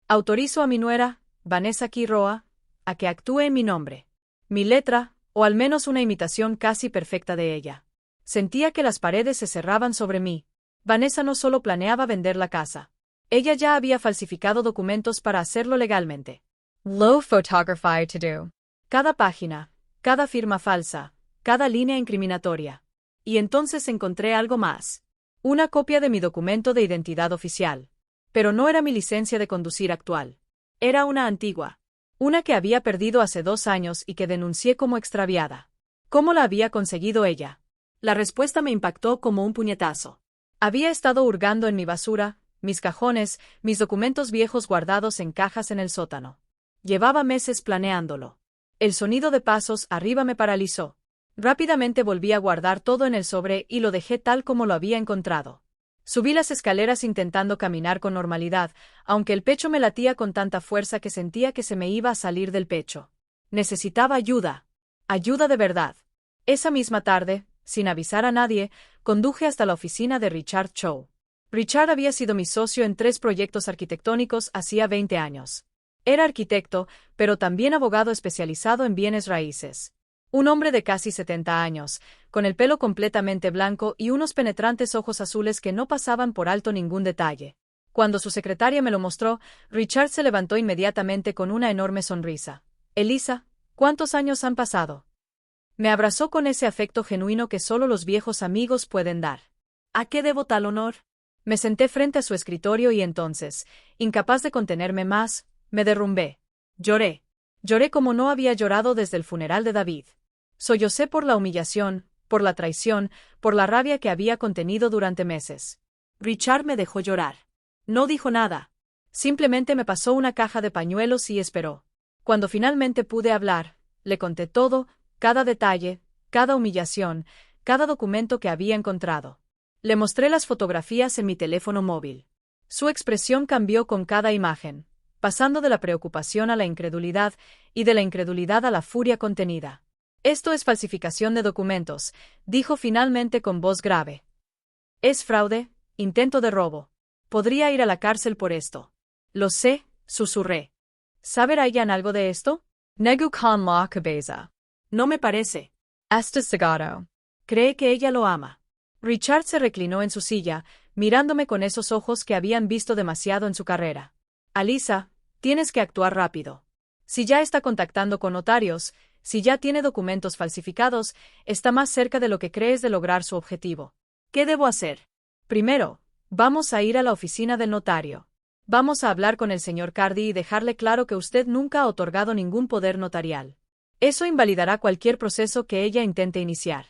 Autorizo a mi nuera, Vanessa Quiroa, a que actúe en mi nombre. Mi letra, o al menos una imitación casi perfecta de ella. Sentía que las paredes se cerraban sobre mí. Vanessa no solo planeaba vender la casa. Ella ya había falsificado documentos para hacerlo legalmente. Low photography to do. Cada página, cada firma falsa, cada línea incriminatoria. Y entonces encontré algo más. Una copia de mi documento de identidad oficial. Pero no era mi licencia de conducir actual. Era una antigua. Una que había perdido hace 2 años y que denuncié como extraviada. ¿Cómo la había conseguido ella? La respuesta me impactó como un puñetazo. Había estado hurgando en mi basura, mis cajones, mis documentos viejos guardados en cajas en el sótano. Llevaba meses planeándolo. El sonido de pasos arriba me paralizó. Rápidamente volví a guardar todo en el sobre y lo dejé tal como lo había encontrado. Subí las escaleras intentando caminar con normalidad, aunque el pecho me latía con tanta fuerza que sentía que se me iba a salir del pecho. Necesitaba ayuda. Ayuda de verdad. Esa misma tarde, sin avisar a nadie, conduje hasta la oficina de Richard Chow. Richard había sido mi socio en 3 proyectos arquitectónicos hacía 20 años. Era arquitecto, pero también abogado especializado en bienes raíces. Un hombre de casi 70 años, con el pelo completamente blanco y unos penetrantes ojos azules que no pasaban por alto ningún detalle. Cuando su secretaria me lo mostró, Richard se levantó inmediatamente con una enorme sonrisa. «Elisa, ¿cuántos años han pasado?» Me abrazó con ese afecto genuino que solo los viejos amigos pueden dar. ¿A qué debo tal honor? Me senté frente a su escritorio y entonces, incapaz de contenerme más, me derrumbé. Lloré. Lloré como no había llorado desde el funeral de David. Sollocé por la humillación, por la traición, por la rabia que había contenido durante meses. Richard me dejó llorar. No dijo nada. Simplemente me pasó una caja de pañuelos y esperó. Cuando finalmente pude hablar, le conté todo, cada detalle, cada humillación, cada documento que había encontrado. Le mostré las fotografías en mi teléfono móvil. Su expresión cambió con cada imagen, pasando de la preocupación a la incredulidad y de la incredulidad a la furia contenida. «Esto es falsificación de documentos», dijo finalmente con voz grave. «Es fraude, intento de robo. Podría ir a la cárcel por esto». «Lo sé», susurré. ¿Sabe Ryan algo de esto? Negu con la cabeza. No me parece. Está cegado. Cree que ella lo ama. Richard se reclinó en su silla, mirándome con esos ojos que habían visto demasiado en su carrera. «Alisa, tienes que actuar rápido. Si ya está contactando con notarios, si ya tiene documentos falsificados, está más cerca de lo que crees de lograr su objetivo. ¿Qué debo hacer? Primero, vamos a ir a la oficina del notario. Vamos a hablar con el señor Cardi y dejarle claro que usted nunca ha otorgado ningún poder notarial. Eso invalidará cualquier proceso que ella intente iniciar.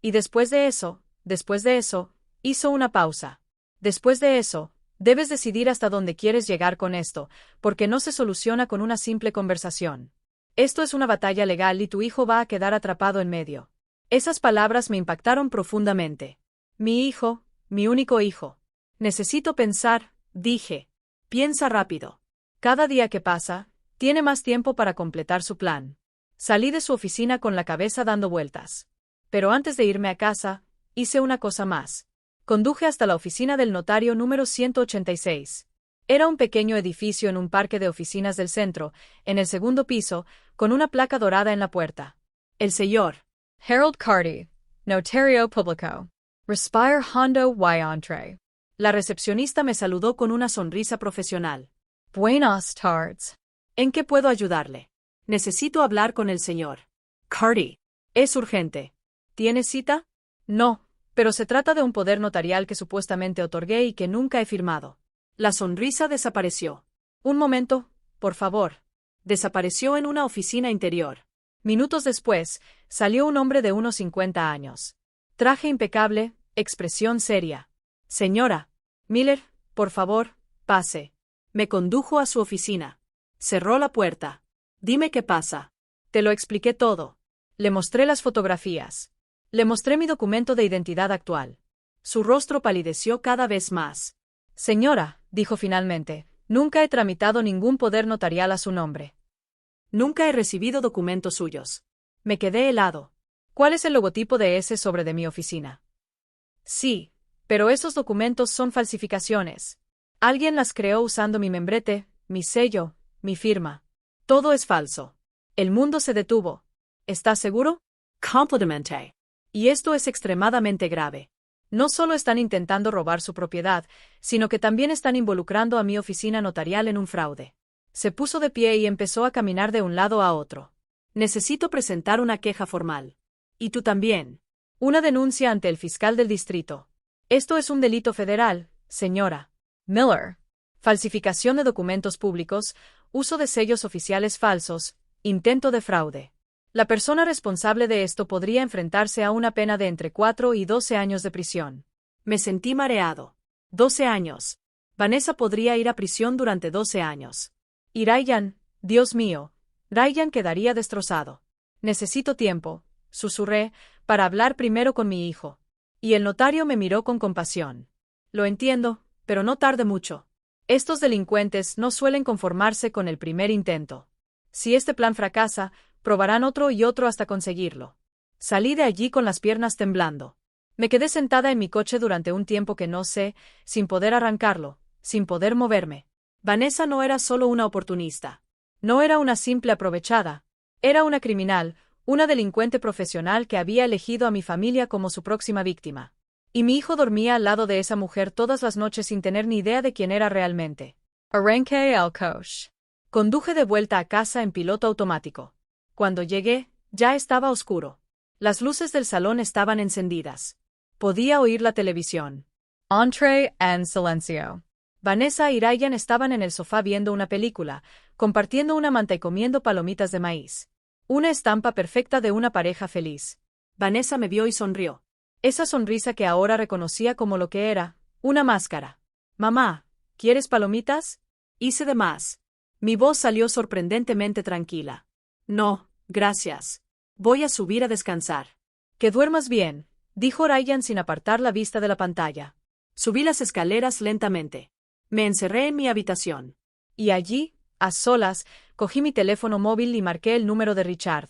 Y después de eso, hizo una pausa. Después de eso, debes decidir hasta dónde quieres llegar con esto, porque no se soluciona con una simple conversación. Esto es una batalla legal y tu hijo va a quedar atrapado en medio». Esas palabras me impactaron profundamente. «Mi hijo, mi único hijo. Necesito pensar», dije. «Piensa rápido. Cada día que pasa, tiene más tiempo para completar su plan». Salí de su oficina con la cabeza dando vueltas. Pero antes de irme a casa, hice una cosa más. Conduje hasta la oficina del notario número 186. Era un pequeño edificio en un parque de oficinas del centro, en el 2º piso, con una placa dorada en la puerta. El señor Harold Cardi, Notario Público. Respire Hondo y entre. La recepcionista me saludó con una sonrisa profesional. Buenas tardes. ¿En qué puedo ayudarle? Necesito hablar con el señor Cardi. Es urgente. ¿Tiene cita? No, pero se trata de un poder notarial que supuestamente otorgué y que nunca he firmado. La sonrisa desapareció. Un momento, por favor. Desapareció en una oficina interior. Minutos después, salió un hombre de unos 50 años. Traje impecable, expresión seria. «Señora Miller, por favor, pase». Me condujo a su oficina. Cerró la puerta. «Dime qué pasa». «Te lo expliqué todo». Le mostré las fotografías. Le mostré mi documento de identidad actual. Su rostro palideció cada vez más. «Señora», dijo finalmente, «nunca he tramitado ningún poder notarial a su nombre». Nunca he recibido documentos suyos. Me quedé helado. ¿Cuál es el logotipo de ese sobre de mi oficina? Sí, pero esos documentos son falsificaciones. Alguien las creó usando mi membrete, mi sello, mi firma. Todo es falso. El mundo se detuvo. ¿Estás seguro? Completamente. Y esto es extremadamente grave. No solo están intentando robar su propiedad, sino que también están involucrando a mi oficina notarial en un fraude. Se puso de pie y empezó a caminar de un lado a otro. Necesito presentar una queja formal. Y tú también. Una denuncia ante el fiscal del distrito. Esto es un delito federal, señora Miller. Falsificación de documentos públicos, uso de sellos oficiales falsos, intento de fraude. La persona responsable de esto podría enfrentarse a una pena de entre 4 y 12 años de prisión. Me sentí mareado. 12 años. Vanessa podría ir a prisión durante 12 años. Y Ryan, Dios mío, Ryan quedaría destrozado. Necesito tiempo, susurré, para hablar primero con mi hijo. Y el notario me miró con compasión. Lo entiendo, pero no tarde mucho. Estos delincuentes no suelen conformarse con el primer intento. Si este plan fracasa, probarán otro y otro hasta conseguirlo. Salí de allí con las piernas temblando. Me quedé sentada en mi coche durante un tiempo que no sé, sin poder arrancarlo, sin poder moverme. Vanessa no era solo una oportunista. No era una simple aprovechada. Era una criminal, una delincuente profesional que había elegido a mi familia como su próxima víctima. Y mi hijo dormía al lado de esa mujer todas las noches sin tener ni idea de quién era realmente. Arranqué el coche. Conduje de vuelta a casa en piloto automático. Cuando llegué, ya estaba oscuro. Las luces del salón estaban encendidas. Podía oír la televisión. Entré en silencio. Vanessa y Ryan estaban en el sofá viendo una película, compartiendo una manta y comiendo palomitas de maíz. Una estampa perfecta de una pareja feliz. Vanessa me vio y sonrió. Esa sonrisa que ahora reconocía como lo que era, una máscara. Mamá, ¿quieres palomitas? Hice de más. Mi voz salió sorprendentemente tranquila. No, gracias. Voy a subir a descansar. Que duermas bien, dijo Ryan sin apartar la vista de la pantalla. Subí las escaleras lentamente. Me encerré en mi habitación. Y allí, a solas, cogí mi teléfono móvil y marqué el número de Richard.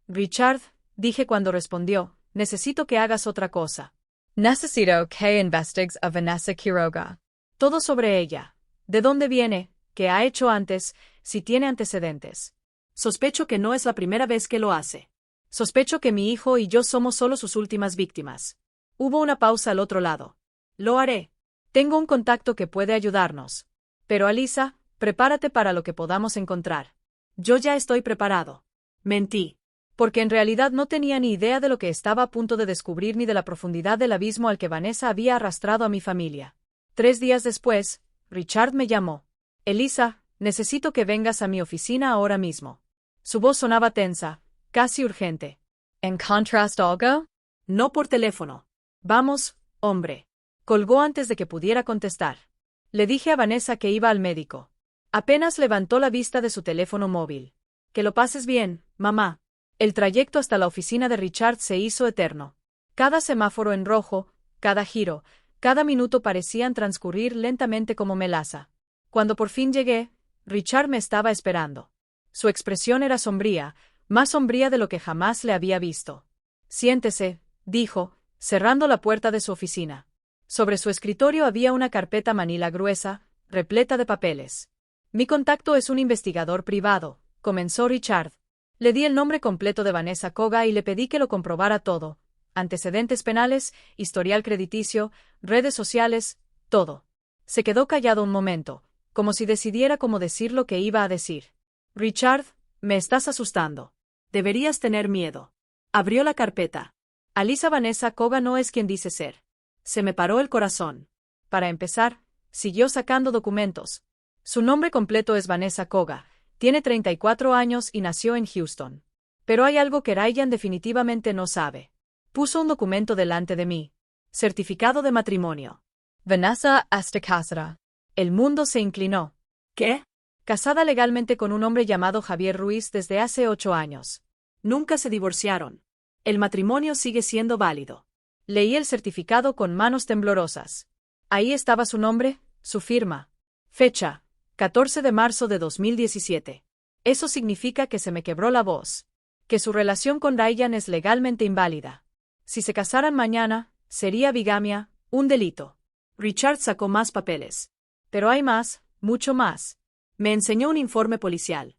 Richard, dije cuando respondió, necesito que hagas otra cosa. Necesito que investigues a Vanessa Quiroga. Todo sobre ella. ¿De dónde viene? ¿Qué ha hecho antes? Si tiene antecedentes. Sospecho que no es la primera vez que lo hace. Sospecho que mi hijo y yo somos solo sus últimas víctimas. Hubo una pausa al otro lado. Lo haré. Tengo un contacto que puede ayudarnos. Pero Alisa, prepárate para lo que podamos encontrar. Yo ya estoy preparado. Mentí. Porque en realidad no tenía ni idea de lo que estaba a punto de descubrir ni de la profundidad del abismo al que Vanessa había arrastrado a mi familia. 3 días después, Richard me llamó. Elisa, necesito que vengas a mi oficina ahora mismo. Su voz sonaba tensa, casi urgente. ¿Encontraste algo? No por teléfono. Vamos, hombre. Colgó antes de que pudiera contestar. Le dije a Vanessa que iba al médico. Apenas levantó la vista de su teléfono móvil. Que lo pases bien, mamá. El trayecto hasta la oficina de Richard se hizo eterno. Cada semáforo en rojo, cada giro, cada minuto parecían transcurrir lentamente como melaza. Cuando por fin llegué, Richard me estaba esperando. Su expresión era sombría, más sombría de lo que jamás le había visto. Siéntese, dijo, cerrando la puerta de su oficina. Sobre su escritorio había una carpeta manila gruesa, repleta de papeles. Mi contacto es un investigador privado, comenzó Richard. Le di el nombre completo de Vanessa Koga y le pedí que lo comprobara todo. Antecedentes penales, historial crediticio, redes sociales, todo. Se quedó callado un momento, como si decidiera cómo decir lo que iba a decir. Richard, me estás asustando. Deberías tener miedo. Abrió la carpeta. Alisa Vanessa Koga no es quien dice ser. Se me paró el corazón. Para empezar, siguió sacando documentos. Su nombre completo es Vanessa Koga, tiene 34 años y nació en Houston. Pero hay algo que Ryan definitivamente no sabe. Puso un documento delante de mí. Certificado de matrimonio. Vanessa está casada. El mundo se inclinó. ¿Qué? Casada legalmente con un hombre llamado Javier Ruiz desde hace 8 años. Nunca se divorciaron. El matrimonio sigue siendo válido. Leí el certificado con manos temblorosas. Ahí estaba su nombre, su firma. Fecha, 14 de marzo de 2017. Eso significa que se me quebró la voz. Que su relación con Ryan es legalmente inválida. Si se casaran mañana, sería bigamia, un delito. Richard sacó más papeles. Pero hay más, mucho más. Me enseñó un informe policial.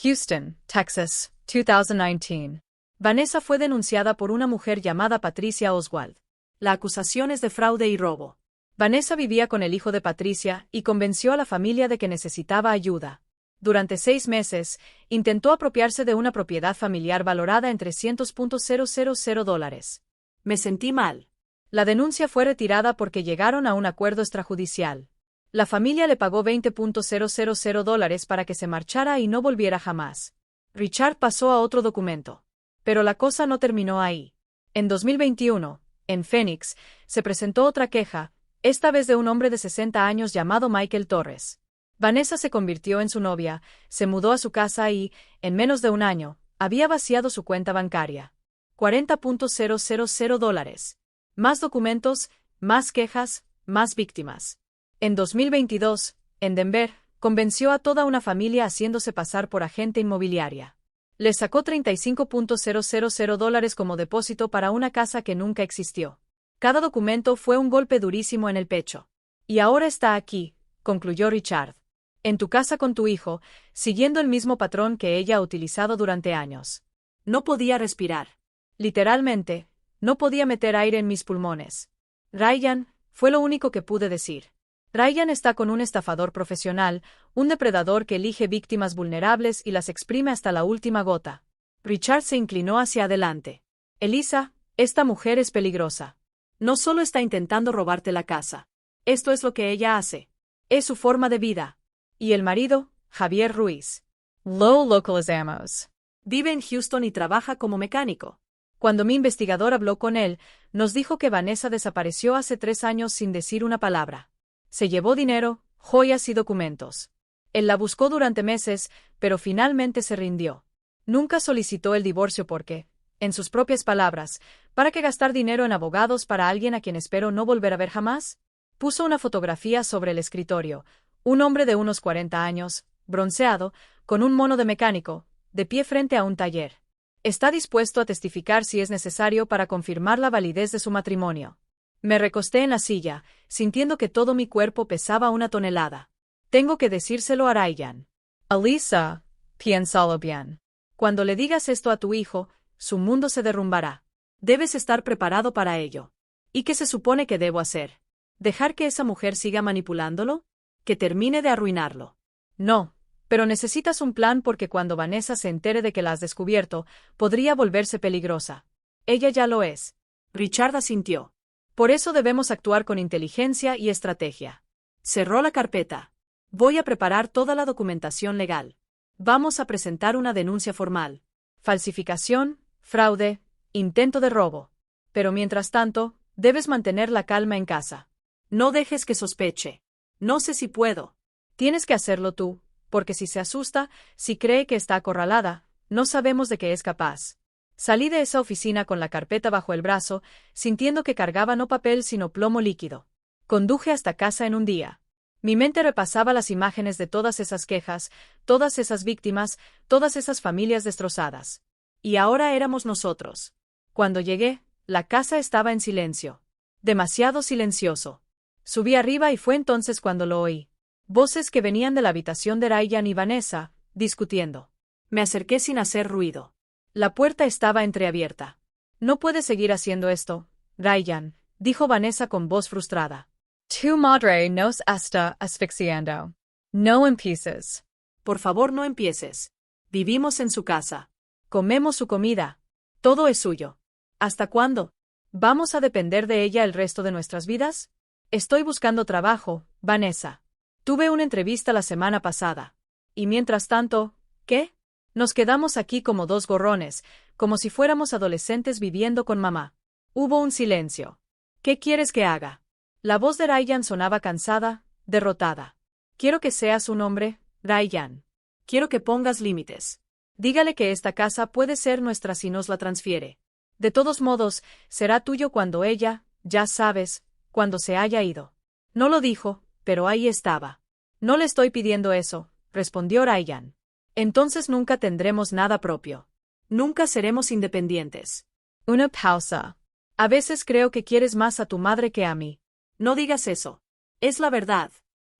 Houston, Texas, 2019. Vanessa fue denunciada por una mujer llamada Patricia Oswald. La acusación es de fraude y robo. Vanessa vivía con el hijo de Patricia y convenció a la familia de que necesitaba ayuda. Durante 6 meses, intentó apropiarse de una propiedad familiar valorada en $300,000. Me sentí mal. La denuncia fue retirada porque llegaron a un acuerdo extrajudicial. La familia le pagó $20,000 para que se marchara y no volviera jamás. Richard pasó a otro documento. Pero la cosa no terminó ahí. En 2021, en Phoenix, se presentó otra queja, esta vez de un hombre de 60 años llamado Michael Torres. Vanessa se convirtió en su novia, se mudó a su casa y, en menos de un año, había vaciado su cuenta bancaria. $40,000. Más documentos, más quejas, más víctimas. En 2022, en Denver, convenció a toda una familia haciéndose pasar por agente inmobiliaria. Les sacó $35,000 como depósito para una casa que nunca existió. Cada documento fue un golpe durísimo en el pecho. Y ahora está aquí, concluyó Richard. En tu casa con tu hijo, siguiendo el mismo patrón que ella ha utilizado durante años. No podía respirar. Literalmente, no podía meter aire en mis pulmones. Ryan, fue lo único que pude decir. Ryan está con un estafador profesional, un depredador que elige víctimas vulnerables y las exprime hasta la última gota. Richard se inclinó hacia adelante. Elisa, esta mujer es peligrosa. No solo está intentando robarte la casa. Esto es lo que ella hace. Es su forma de vida. Y el marido, Javier Ruiz. Lo localizamos. Vive en Houston y trabaja como mecánico. Cuando mi investigador habló con él, nos dijo que Vanessa desapareció hace 3 años sin decir una palabra. Se llevó dinero, joyas y documentos. Él la buscó durante meses, pero finalmente se rindió. Nunca solicitó el divorcio porque, en sus propias palabras, ¿para qué gastar dinero en abogados para alguien a quien espero no volver a ver jamás? Puso una fotografía sobre el escritorio, un hombre de unos 40 años, bronceado, con un mono de mecánico, de pie frente a un taller. Está dispuesto a testificar si es necesario para confirmar la validez de su matrimonio. Me recosté en la silla, sintiendo que todo mi cuerpo pesaba 1 tonelada. Tengo que decírselo a Ryan. Alisa, piénsalo bien. Cuando le digas esto a tu hijo, su mundo se derrumbará. Debes estar preparado para ello. ¿Y qué se supone que debo hacer? ¿Dejar que esa mujer siga manipulándolo? ¿Que termine de arruinarlo? No, pero necesitas un plan porque cuando Vanessa se entere de que la has descubierto, podría volverse peligrosa. Ella ya lo es. Richard asintió. Por eso debemos actuar con inteligencia y estrategia. Cerró la carpeta. Voy a preparar toda la documentación legal. Vamos a presentar una denuncia formal. Falsificación, fraude, intento de robo. Pero mientras tanto, debes mantener la calma en casa. No dejes que sospeche. No sé si puedo. Tienes que hacerlo tú, porque si se asusta, si cree que está acorralada, no sabemos de qué es capaz. Salí de esa oficina con la carpeta bajo el brazo, sintiendo que cargaba no papel sino plomo líquido. Conduje hasta casa en un día. Mi mente repasaba las imágenes de todas esas quejas, todas esas víctimas, todas esas familias destrozadas. Y ahora éramos nosotros. Cuando llegué, la casa estaba en silencio. Demasiado silencioso. Subí arriba y fue entonces cuando lo oí. Voces que venían de la habitación de Ryan y Vanessa, discutiendo. Me acerqué sin hacer ruido. La puerta estaba entreabierta. No puedes seguir haciendo esto, Ryan, dijo Vanessa con voz frustrada. Tu madre nos está asfixiando. No empieces. Por favor, no empieces. Vivimos en su casa. Comemos su comida. Todo es suyo. ¿Hasta cuándo? ¿Vamos a depender de ella el resto de nuestras vidas? Estoy buscando trabajo, Vanessa. Tuve una entrevista la semana pasada. Y mientras tanto, ¿qué? Nos quedamos aquí como 2 gorrones, como si fuéramos adolescentes viviendo con mamá. Hubo un silencio. ¿Qué quieres que haga? La voz de Ryan sonaba cansada, derrotada. Quiero que seas un hombre, Ryan. Quiero que pongas límites. Dígale que esta casa puede ser nuestra si nos la transfiere. De todos modos, será tuyo cuando ella, ya sabes, cuando se haya ido. No lo dijo, pero ahí estaba. No le estoy pidiendo eso, respondió Ryan. Entonces nunca tendremos nada propio. Nunca seremos independientes. Una pausa. A veces creo que quieres más a tu madre que a mí. No digas eso. Es la verdad.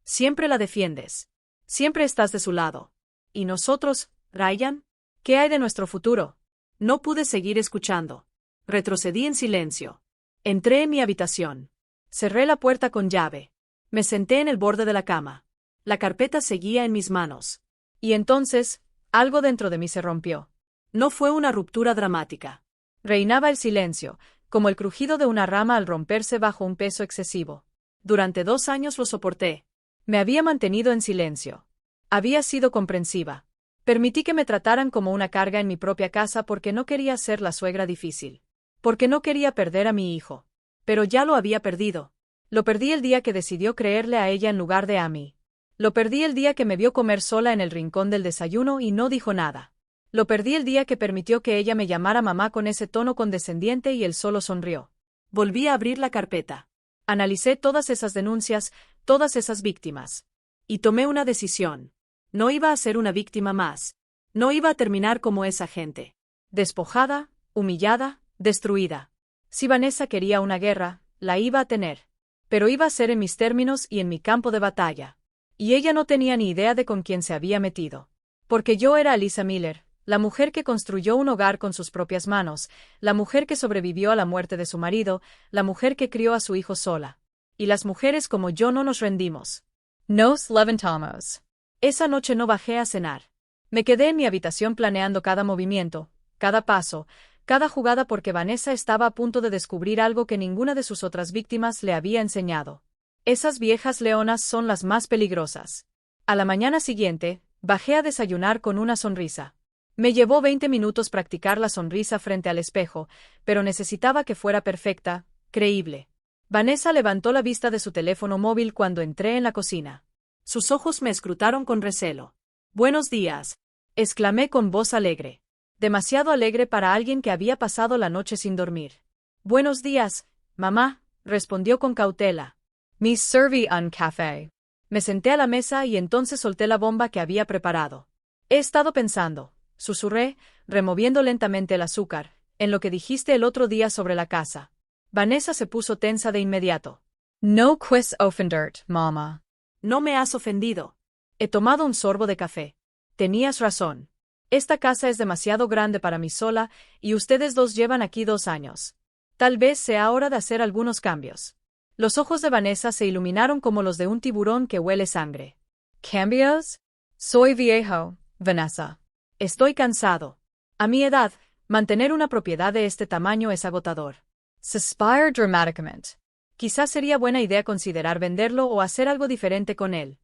Siempre la defiendes. Siempre estás de su lado. ¿Y nosotros, Ryan? ¿Qué hay de nuestro futuro? No pude seguir escuchando. Retrocedí en silencio. Entré en mi habitación. Cerré la puerta con llave. Me senté en el borde de la cama. La carpeta seguía en mis manos. Y entonces, algo dentro de mí se rompió. No fue una ruptura dramática. Reinaba el silencio, como el crujido de una rama al romperse bajo un peso excesivo. Durante 2 años lo soporté. Me había mantenido en silencio. Había sido comprensiva. Permití que me trataran como una carga en mi propia casa porque no quería ser la suegra difícil. Porque no quería perder a mi hijo. Pero ya lo había perdido. Lo perdí el día que decidió creerle a ella en lugar de a mí. Lo perdí el día que me vio comer sola en el rincón del desayuno y no dijo nada. Lo perdí el día que permitió que ella me llamara mamá con ese tono condescendiente y él solo sonrió. Volví a abrir la carpeta. Analicé todas esas denuncias, todas esas víctimas. Y tomé una decisión. No iba a ser una víctima más. No iba a terminar como esa gente. Despojada, humillada, destruida. Si Vanessa quería una guerra, la iba a tener. Pero iba a ser en mis términos y en mi campo de batalla. Y ella no tenía ni idea de con quién se había metido. Porque yo era Alisa Miller, la mujer que construyó un hogar con sus propias manos, la mujer que sobrevivió a la muerte de su marido, la mujer que crió a su hijo sola. Y las mujeres como yo no nos rendimos. Nos levantamos. Esa noche no bajé a cenar. Me quedé en mi habitación planeando cada movimiento, cada paso, cada jugada porque Vanessa estaba a punto de descubrir algo que ninguna de sus otras víctimas le había enseñado. Esas viejas leonas son las más peligrosas. A la mañana siguiente, bajé a desayunar con una sonrisa. Me llevó 20 minutos practicar la sonrisa frente al espejo, pero necesitaba que fuera perfecta, creíble. Vanessa levantó la vista de su teléfono móvil cuando entré en la cocina. Sus ojos me escrutaron con recelo. «Buenos días», exclamé con voz alegre. Demasiado alegre para alguien que había pasado la noche sin dormir. «Buenos días, mamá», respondió con cautela. Me serví un café. Me senté a la mesa y entonces solté la bomba que había preparado. He estado pensando, susurré, removiendo lentamente el azúcar, en lo que dijiste el otro día sobre la casa. Vanessa se puso tensa de inmediato. No quis offendert, mamá. No me has ofendido. He tomado un sorbo de café. Tenías razón. Esta casa es demasiado grande para mí sola, y ustedes dos llevan aquí 2 años. Tal vez sea hora de hacer algunos cambios. Los ojos de Vanessa se iluminaron como los de un tiburón que huele sangre. ¿Cambios? Soy viejo, Vanessa. Estoy cansado. A mi edad, mantener una propiedad de este tamaño es agotador. Suspire dramáticamente. Quizás sería buena idea considerar venderlo o hacer algo diferente con él.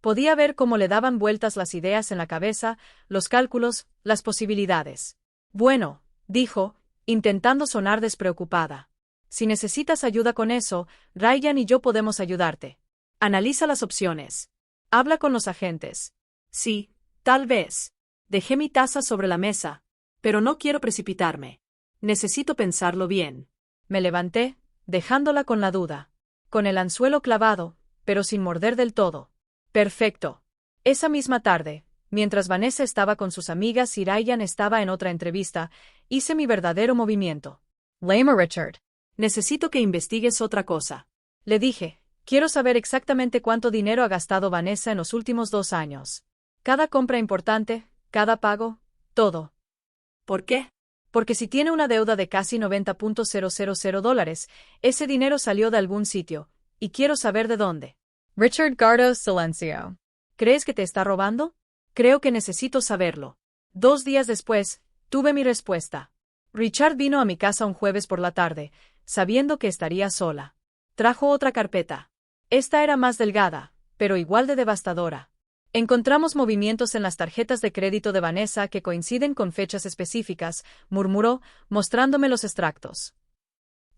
Podía ver cómo le daban vueltas las ideas en la cabeza, los cálculos, las posibilidades. Bueno, dijo, intentando sonar despreocupada. Si necesitas ayuda con eso, Ryan y yo podemos ayudarte. Analiza las opciones. Habla con los agentes. Sí, tal vez. Dejé mi taza sobre la mesa, pero no quiero precipitarme. Necesito pensarlo bien. Me levanté, dejándola con la duda. Con el anzuelo clavado, pero sin morder del todo. Perfecto. Esa misma tarde, mientras Vanessa estaba con sus amigas y Ryan estaba en otra entrevista, hice mi verdadero movimiento. Lama Richard. Necesito que investigues otra cosa. Le dije, quiero saber exactamente cuánto dinero ha gastado Vanessa en los últimos 2 años. Cada compra importante, cada pago, todo. ¿Por qué? Porque si tiene una deuda de casi $90,000, ese dinero salió de algún sitio, y quiero saber de dónde. Richard guardó silencio. ¿Crees que te está robando? Creo que necesito saberlo. 2 días después, tuve mi respuesta. Richard vino a mi casa un jueves por la tarde, sabiendo que estaría sola. Trajo otra carpeta. Esta era más delgada, pero igual de devastadora. Encontramos movimientos en las tarjetas de crédito de Vanessa que coinciden con fechas específicas, murmuró, mostrándome los extractos.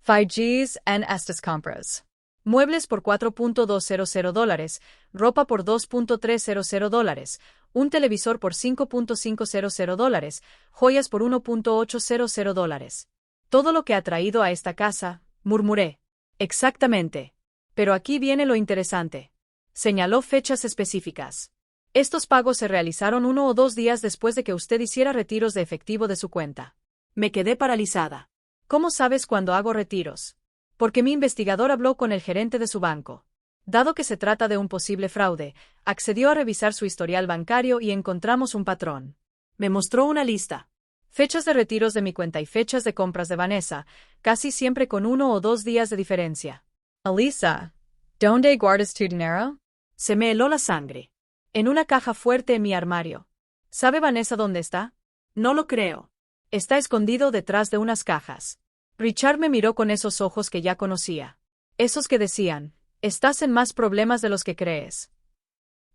Figes en estas compras. Muebles por $4,200, ropa por $2,300, un televisor por $5,500, joyas por $1,800. Todo lo que ha traído a esta casa, murmuré. Exactamente. Pero aquí viene lo interesante. Señaló fechas específicas. Estos pagos se realizaron 1 o 2 días después de que usted hiciera retiros de efectivo de su cuenta. Me quedé paralizada. ¿Cómo sabes cuando hago retiros? Porque mi investigador habló con el gerente de su banco. Dado que se trata de un posible fraude, accedió a revisar su historial bancario y encontramos un patrón. Me mostró una lista. Fechas de retiros de mi cuenta y fechas de compras de Vanessa, casi siempre con 1 o 2 días de diferencia. Alisa, ¿dónde guardas tu dinero? Se me heló la sangre. En una caja fuerte en mi armario. ¿Sabe Vanessa dónde está? No lo creo. Está escondido detrás de unas cajas. Richard me miró con esos ojos que ya conocía. Esos que decían, estás en más problemas de los que crees.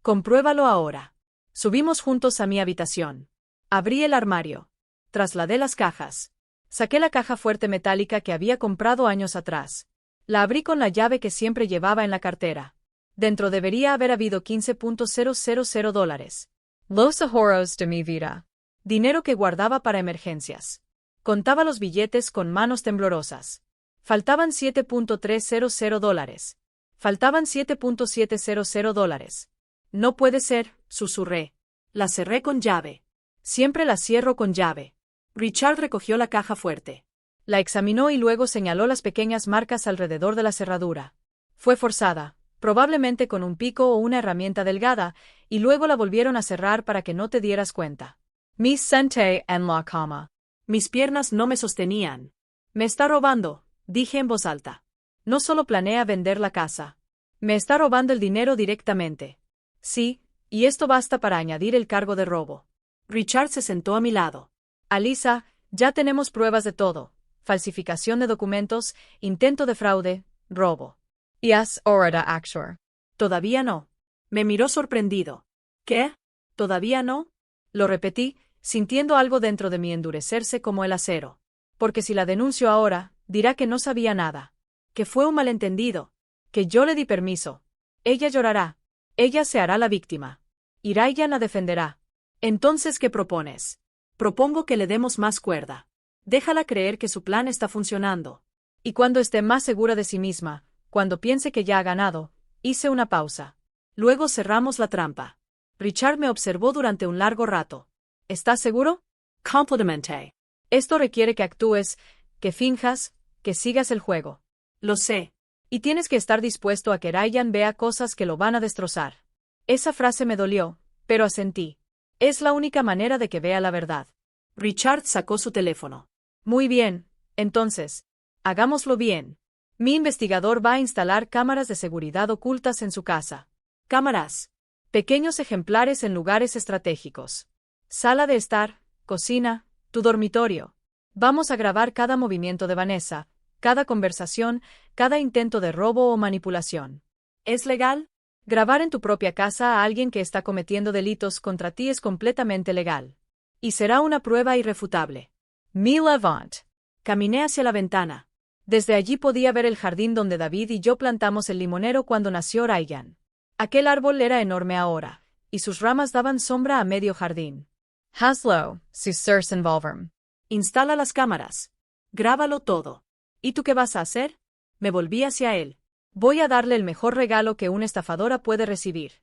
Compruébalo ahora. Subimos juntos a mi habitación. Abrí el armario. Trasladé las cajas. Saqué la caja fuerte metálica que había comprado años atrás. La abrí con la llave que siempre llevaba en la cartera. Dentro debería haber habido $15,000. Los ahorros de mi vida. Dinero que guardaba para emergencias. Contaba los billetes con manos temblorosas. Faltaban $7,300. Faltaban $7,700. No puede ser, susurré. La cerré con llave. Siempre la cierro con llave. Richard recogió la caja fuerte. La examinó y luego señaló las pequeñas marcas alrededor de la cerradura. Fue forzada, probablemente con un pico o una herramienta delgada, y luego la volvieron a cerrar para que no te dieras cuenta. Me senté en la cama. Mis piernas no me sostenían. Me está robando, dije en voz alta. No solo planea vender la casa. Me está robando el dinero directamente. Sí, y esto basta para añadir el cargo de robo. Richard se sentó a mi lado. Alisa, ya tenemos pruebas de todo. Falsificación de documentos, intento de fraude, robo. Yes, ahora actuar. Todavía no. Me miró sorprendido. ¿Qué? ¿Todavía no? Lo repetí, sintiendo algo dentro de mí endurecerse como el acero. Porque si la denuncio ahora, dirá que no sabía nada. Que fue un malentendido. Que yo le di permiso. Ella llorará. Ella se hará la víctima. Y Ryan la defenderá. Entonces, ¿qué propones? Propongo que le demos más cuerda. Déjala creer que su plan está funcionando. Y cuando esté más segura de sí misma, cuando piense que ya ha ganado, hice una pausa. Luego cerramos la trampa. Richard me observó durante un largo rato. ¿Estás seguro? Completamente. Esto requiere que actúes, que finjas, que sigas el juego. Lo sé. Y tienes que estar dispuesto a que Ryan vea cosas que lo van a destrozar. Esa frase me dolió, pero asentí. Es la única manera de que vea la verdad. Richard sacó su teléfono. Muy bien, entonces, hagámoslo bien. Mi investigador va a instalar cámaras de seguridad ocultas en su casa. Cámaras. Pequeños ejemplares en lugares estratégicos. Sala de estar, cocina, tu dormitorio. Vamos a grabar cada movimiento de Vanessa, cada conversación, cada intento de robo o manipulación. ¿Es legal? Grabar en tu propia casa a alguien que está cometiendo delitos contra ti es completamente legal. Y será una prueba irrefutable. Me levant. Caminé hacia la ventana. Desde allí podía ver el jardín donde David y yo plantamos el limonero cuando nació Ryan. Aquel árbol era enorme ahora, y sus ramas daban sombra a medio jardín. Hazlo, sus involverm. Instala las cámaras. Grábalo todo. ¿Y tú qué vas a hacer? Me volví hacia él. Voy a darle el mejor regalo que una estafadora puede recibir.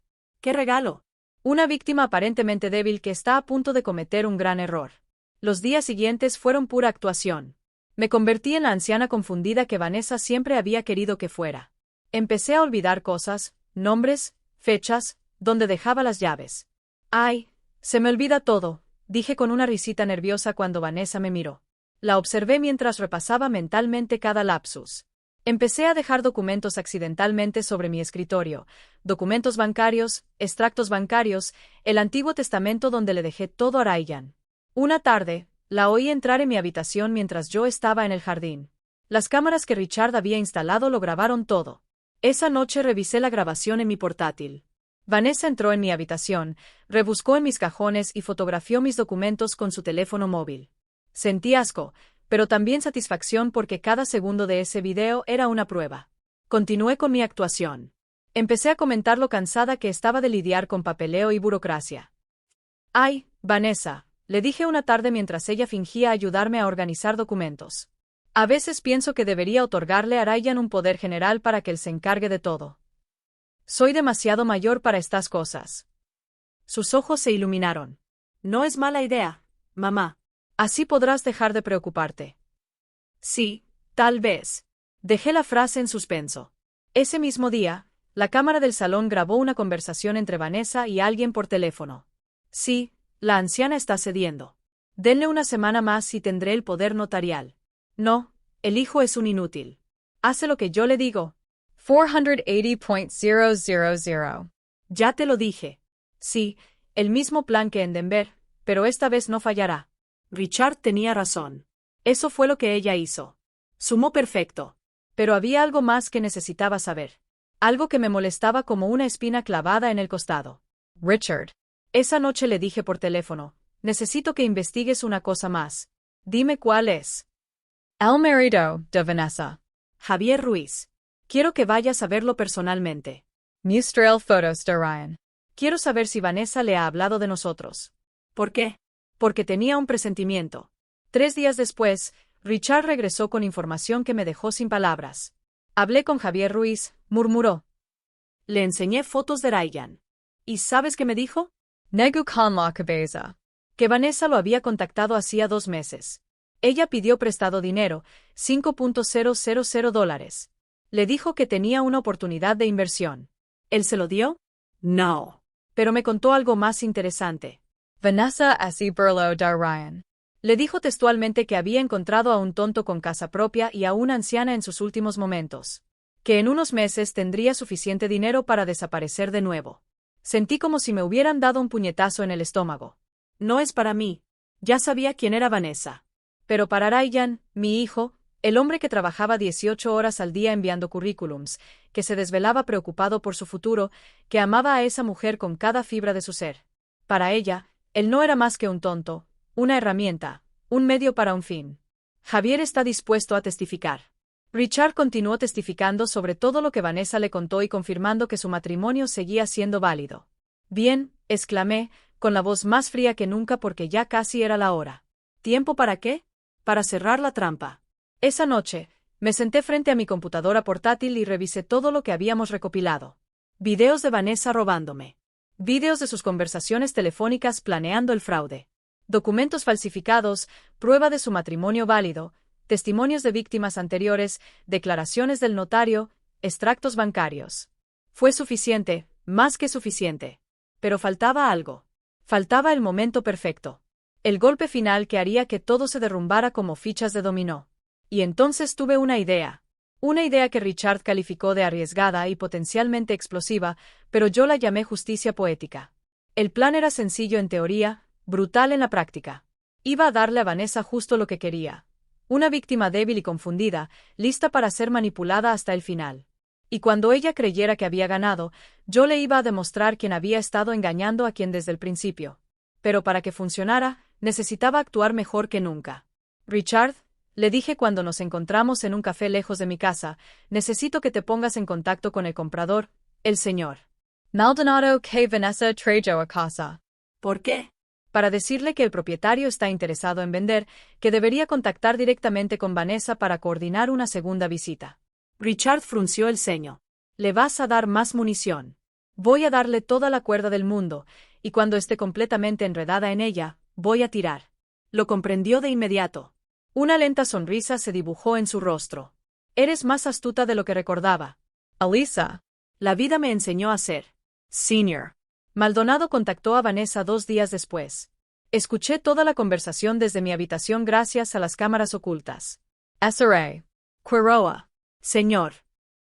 ¿Qué regalo? Una víctima aparentemente débil que está a punto de cometer un gran error. Los días siguientes fueron pura actuación. Me convertí en la anciana confundida que Vanessa siempre había querido que fuera. Empecé a olvidar cosas, nombres, fechas, donde dejaba las llaves. ¡Ay! Se me olvida todo, dije con una risita nerviosa cuando Vanessa me miró. La observé mientras repasaba mentalmente cada lapsus. Empecé a dejar documentos accidentalmente sobre mi escritorio, documentos bancarios, extractos bancarios, el Antiguo Testamento donde le dejé todo a Ryan. Una tarde, la oí entrar en mi habitación mientras yo estaba en el jardín. Las cámaras que Richard había instalado lo grabaron todo. Esa noche revisé la grabación en mi portátil. Vanessa entró en mi habitación, rebuscó en mis cajones y fotografió mis documentos con su teléfono móvil. Sentí asco, pero también satisfacción porque cada segundo de ese video era una prueba. Continué con mi actuación. Empecé a comentar lo cansada que estaba de lidiar con papeleo y burocracia. «Ay, Vanessa», le dije una tarde mientras ella fingía ayudarme a organizar documentos. A veces pienso que debería otorgarle a Ryan un poder general para que él se encargue de todo. Soy demasiado mayor para estas cosas. Sus ojos se iluminaron. No es mala idea, mamá. Así podrás dejar de preocuparte. Sí, tal vez. Dejé la frase en suspenso. Ese mismo día, la cámara del salón grabó una conversación entre Vanessa y alguien por teléfono. Sí, la anciana está cediendo. Denle una semana más y tendré el poder notarial. No, el hijo es un inútil. Hace lo que yo le digo. 480.000. Ya te lo dije. Sí, el mismo plan que en Denver, pero esta vez no fallará. Richard tenía razón. Eso fue lo que ella hizo. Sumó perfecto. Pero había algo más que necesitaba saber. Algo que me molestaba como una espina clavada en el costado. Richard. Esa noche le dije por teléfono, necesito que investigues una cosa más. Dime cuál es. El marido de Vanessa. Javier Ruiz. Quiero que vayas a verlo personalmente. Mostraré fotos de Ryan. Quiero saber si Vanessa le ha hablado de nosotros. ¿Por qué? Porque tenía un presentimiento. 3 días después, Richard regresó con información que me dejó sin palabras. Hablé con Javier Ruiz, murmuró. Le enseñé fotos de Ryan. ¿Y sabes qué me dijo? Negu con la cabeza. Que Vanessa lo había contactado hacía 2 meses. Ella pidió prestado dinero, $5,000. Le dijo que tenía una oportunidad de inversión. ¿Él se lo dio? No. Pero me contó algo más interesante. Vanessa así burló de Ryan. Le dijo textualmente que había encontrado a un tonto con casa propia y a una anciana en sus últimos momentos. Que en unos meses tendría suficiente dinero para desaparecer de nuevo. Sentí como si me hubieran dado un puñetazo en el estómago. No es para mí. Ya sabía quién era Vanessa. Pero para Ryan, mi hijo, el hombre que trabajaba 18 horas al día enviando currículums, que se desvelaba preocupado por su futuro, que amaba a esa mujer con cada fibra de su ser. Para ella, él no era más que un tonto, una herramienta, un medio para un fin. Javier está dispuesto a testificar. Richard continuó testificando sobre todo lo que Vanessa le contó y confirmando que su matrimonio seguía siendo válido. Bien, exclamé, con la voz más fría que nunca porque ya casi era la hora. ¿Tiempo para qué? Para cerrar la trampa. Esa noche, me senté frente a mi computadora portátil y revisé todo lo que habíamos recopilado. Videos de Vanessa robándome. Videos de sus conversaciones telefónicas planeando el fraude. Documentos falsificados, prueba de su matrimonio válido, testimonios de víctimas anteriores, declaraciones del notario, extractos bancarios. Fue suficiente, más que suficiente. Pero faltaba algo. Faltaba el momento perfecto. El golpe final que haría que todo se derrumbara como fichas de dominó. Y entonces tuve una idea. Una idea que Richard calificó de arriesgada y potencialmente explosiva, pero yo la llamé justicia poética. El plan era sencillo en teoría, brutal en la práctica. Iba a darle a Vanessa justo lo que quería. Una víctima débil y confundida, lista para ser manipulada hasta el final. Y cuando ella creyera que había ganado, yo le iba a demostrar quién había estado engañando a quien desde el principio. Pero para que funcionara, necesitaba actuar mejor que nunca. Richard, le dije cuando nos encontramos en un café lejos de mi casa, necesito que te pongas en contacto con el comprador, el señor Maldonado que Vanessa trajo a casa. ¿Por qué? Para decirle que el propietario está interesado en vender, que debería contactar directamente con Vanessa para coordinar una segunda visita. Richard frunció el ceño. Le vas a dar más munición. Voy a darle toda la cuerda del mundo, y cuando esté completamente enredada en ella, voy a tirar. Lo comprendió de inmediato. Una lenta sonrisa se dibujó en su rostro. Eres más astuta de lo que recordaba. Elisa. La vida me enseñó a ser. Senior. Maldonado contactó a Vanessa 2 días después. Escuché toda la conversación desde mi habitación gracias a las cámaras ocultas. SRA. Quiroa. Señor.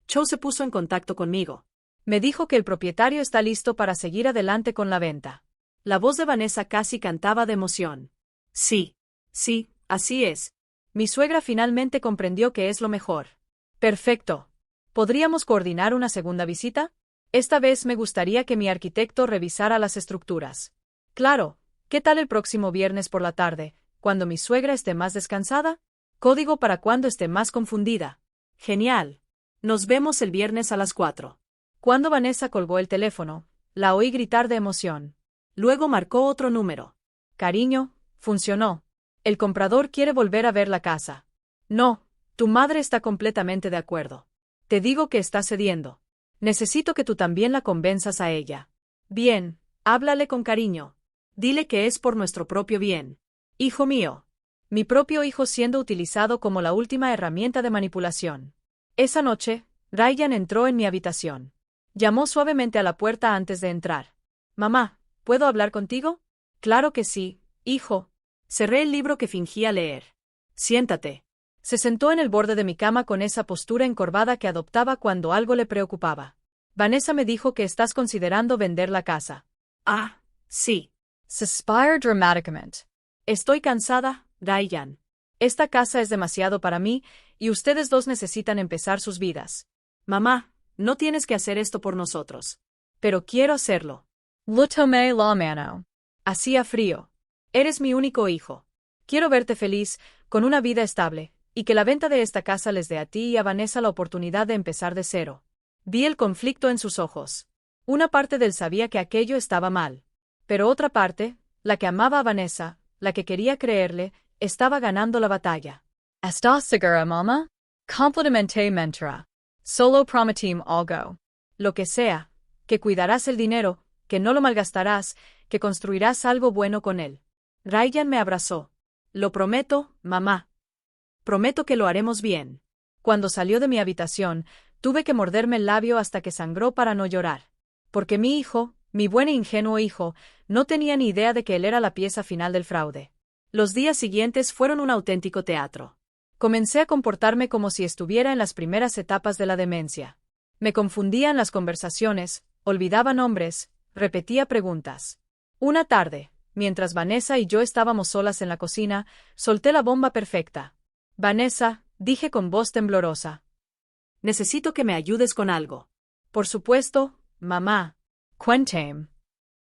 Cho se puso en contacto conmigo. Me dijo que el propietario está listo para seguir adelante con la venta. La voz de Vanessa casi cantaba de emoción. Sí. Sí, así es. Mi suegra finalmente comprendió que es lo mejor. Perfecto. ¿Podríamos coordinar una segunda visita? Esta vez me gustaría que mi arquitecto revisara las estructuras. Claro, ¿qué tal el próximo viernes por la tarde, cuando mi suegra esté más descansada? Código para cuando esté más confundida. Genial. Nos vemos el viernes a las 4. Cuando Vanessa colgó el teléfono, la oí gritar de emoción. Luego marcó otro número. Cariño, funcionó. El comprador quiere volver a ver la casa. No, tu madre está completamente de acuerdo. Te digo que está cediendo. Necesito que tú también la convenzas a ella. Bien, Háblale con cariño. Dile que es por nuestro propio bien. Hijo mío. Mi propio hijo siendo utilizado como la última herramienta de manipulación. Esa noche, Ryan entró en mi habitación. Llamó suavemente a la puerta antes de entrar. Mamá, ¿puedo hablar contigo? Claro que sí, hijo. Cerré el libro que fingía leer. Siéntate. Se sentó en el borde de mi cama con esa postura encorvada que adoptaba cuando algo le preocupaba. Vanessa me dijo que estás considerando vender la casa. Ah, sí. Suspire dramáticamente. Estoy cansada, Ryan. Esta casa es demasiado para mí, y ustedes dos necesitan empezar sus vidas. Mamá, no tienes que hacer esto por nosotros. Pero quiero hacerlo. Lo tomé la mano. Hacía frío. Eres mi único hijo. Quiero verte feliz, con una vida estable, y que la venta de esta casa les dé a ti y a Vanessa la oportunidad de empezar de cero. Vi el conflicto en sus ojos. Una parte de él sabía que aquello estaba mal. Pero otra parte, la que amaba a Vanessa, la que quería creerle, estaba ganando la batalla. ¿Estás segura, mamá? Completamente mentira. Solo prometim algo. Lo que sea, que cuidarás el dinero, que no lo malgastarás, que construirás algo bueno con él. Ryan me abrazó. Lo prometo, mamá. Prometo que lo haremos bien. Cuando salió de mi habitación, tuve que morderme el labio hasta que sangró para no llorar. Porque mi hijo, mi buen e ingenuo hijo, no tenía ni idea de que él era la pieza final del fraude. Los días siguientes fueron un auténtico teatro. Comencé a comportarme como si estuviera en las primeras etapas de la demencia. Me confundía en las conversaciones, olvidaba nombres, repetía preguntas. Una tarde, mientras Vanessa y yo estábamos solas en la cocina, solté la bomba perfecta. Vanessa, dije con voz temblorosa. Necesito que me ayudes con algo. Por supuesto, mamá. Cuéntame.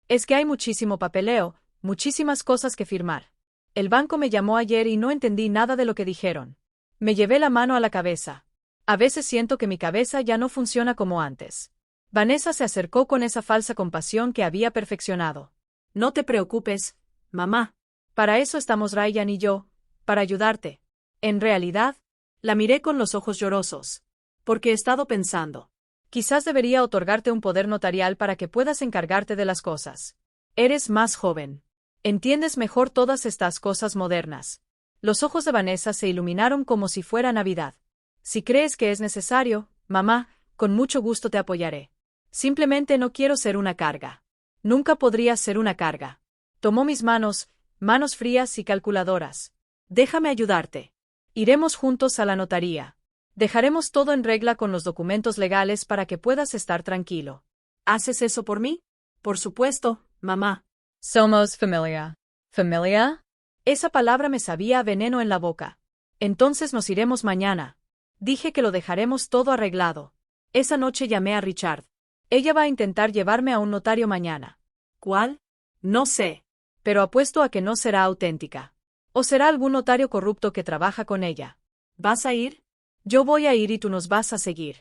Es que hay muchísimo papeleo, muchísimas cosas que firmar. El banco me llamó ayer y no entendí nada de lo que dijeron. Me llevé la mano a la cabeza. A veces siento que mi cabeza ya no funciona como antes. Vanessa se acercó con esa falsa compasión que había perfeccionado. No te preocupes, mamá. Para eso estamos Ryan y yo, para ayudarte. En realidad, la miré con los ojos llorosos. Porque he estado pensando. Quizás debería otorgarte un poder notarial para que puedas encargarte de las cosas. Eres más joven. Entiendes mejor todas estas cosas modernas. Los ojos de Vanessa se iluminaron como si fuera Navidad. Si crees que es necesario, mamá, con mucho gusto te apoyaré. Simplemente no quiero ser una carga. Nunca podría ser una carga. Tomó mis manos, manos frías y calculadoras. Déjame ayudarte. Iremos juntos a la notaría. Dejaremos todo en regla con los documentos legales para que puedas estar tranquilo. ¿Haces eso por mí? Por supuesto, mamá. Somos familia. ¿Familia? Esa palabra me sabía a veneno en la boca. Entonces nos iremos mañana. Dije que lo dejaremos todo arreglado. Esa noche llamé a Richard. Ella va a intentar llevarme a un notario mañana. ¿Cuál? No sé. Pero apuesto a que no será auténtica. O será algún notario corrupto que trabaja con ella. ¿Vas a ir? Yo voy a ir y tú nos vas a seguir.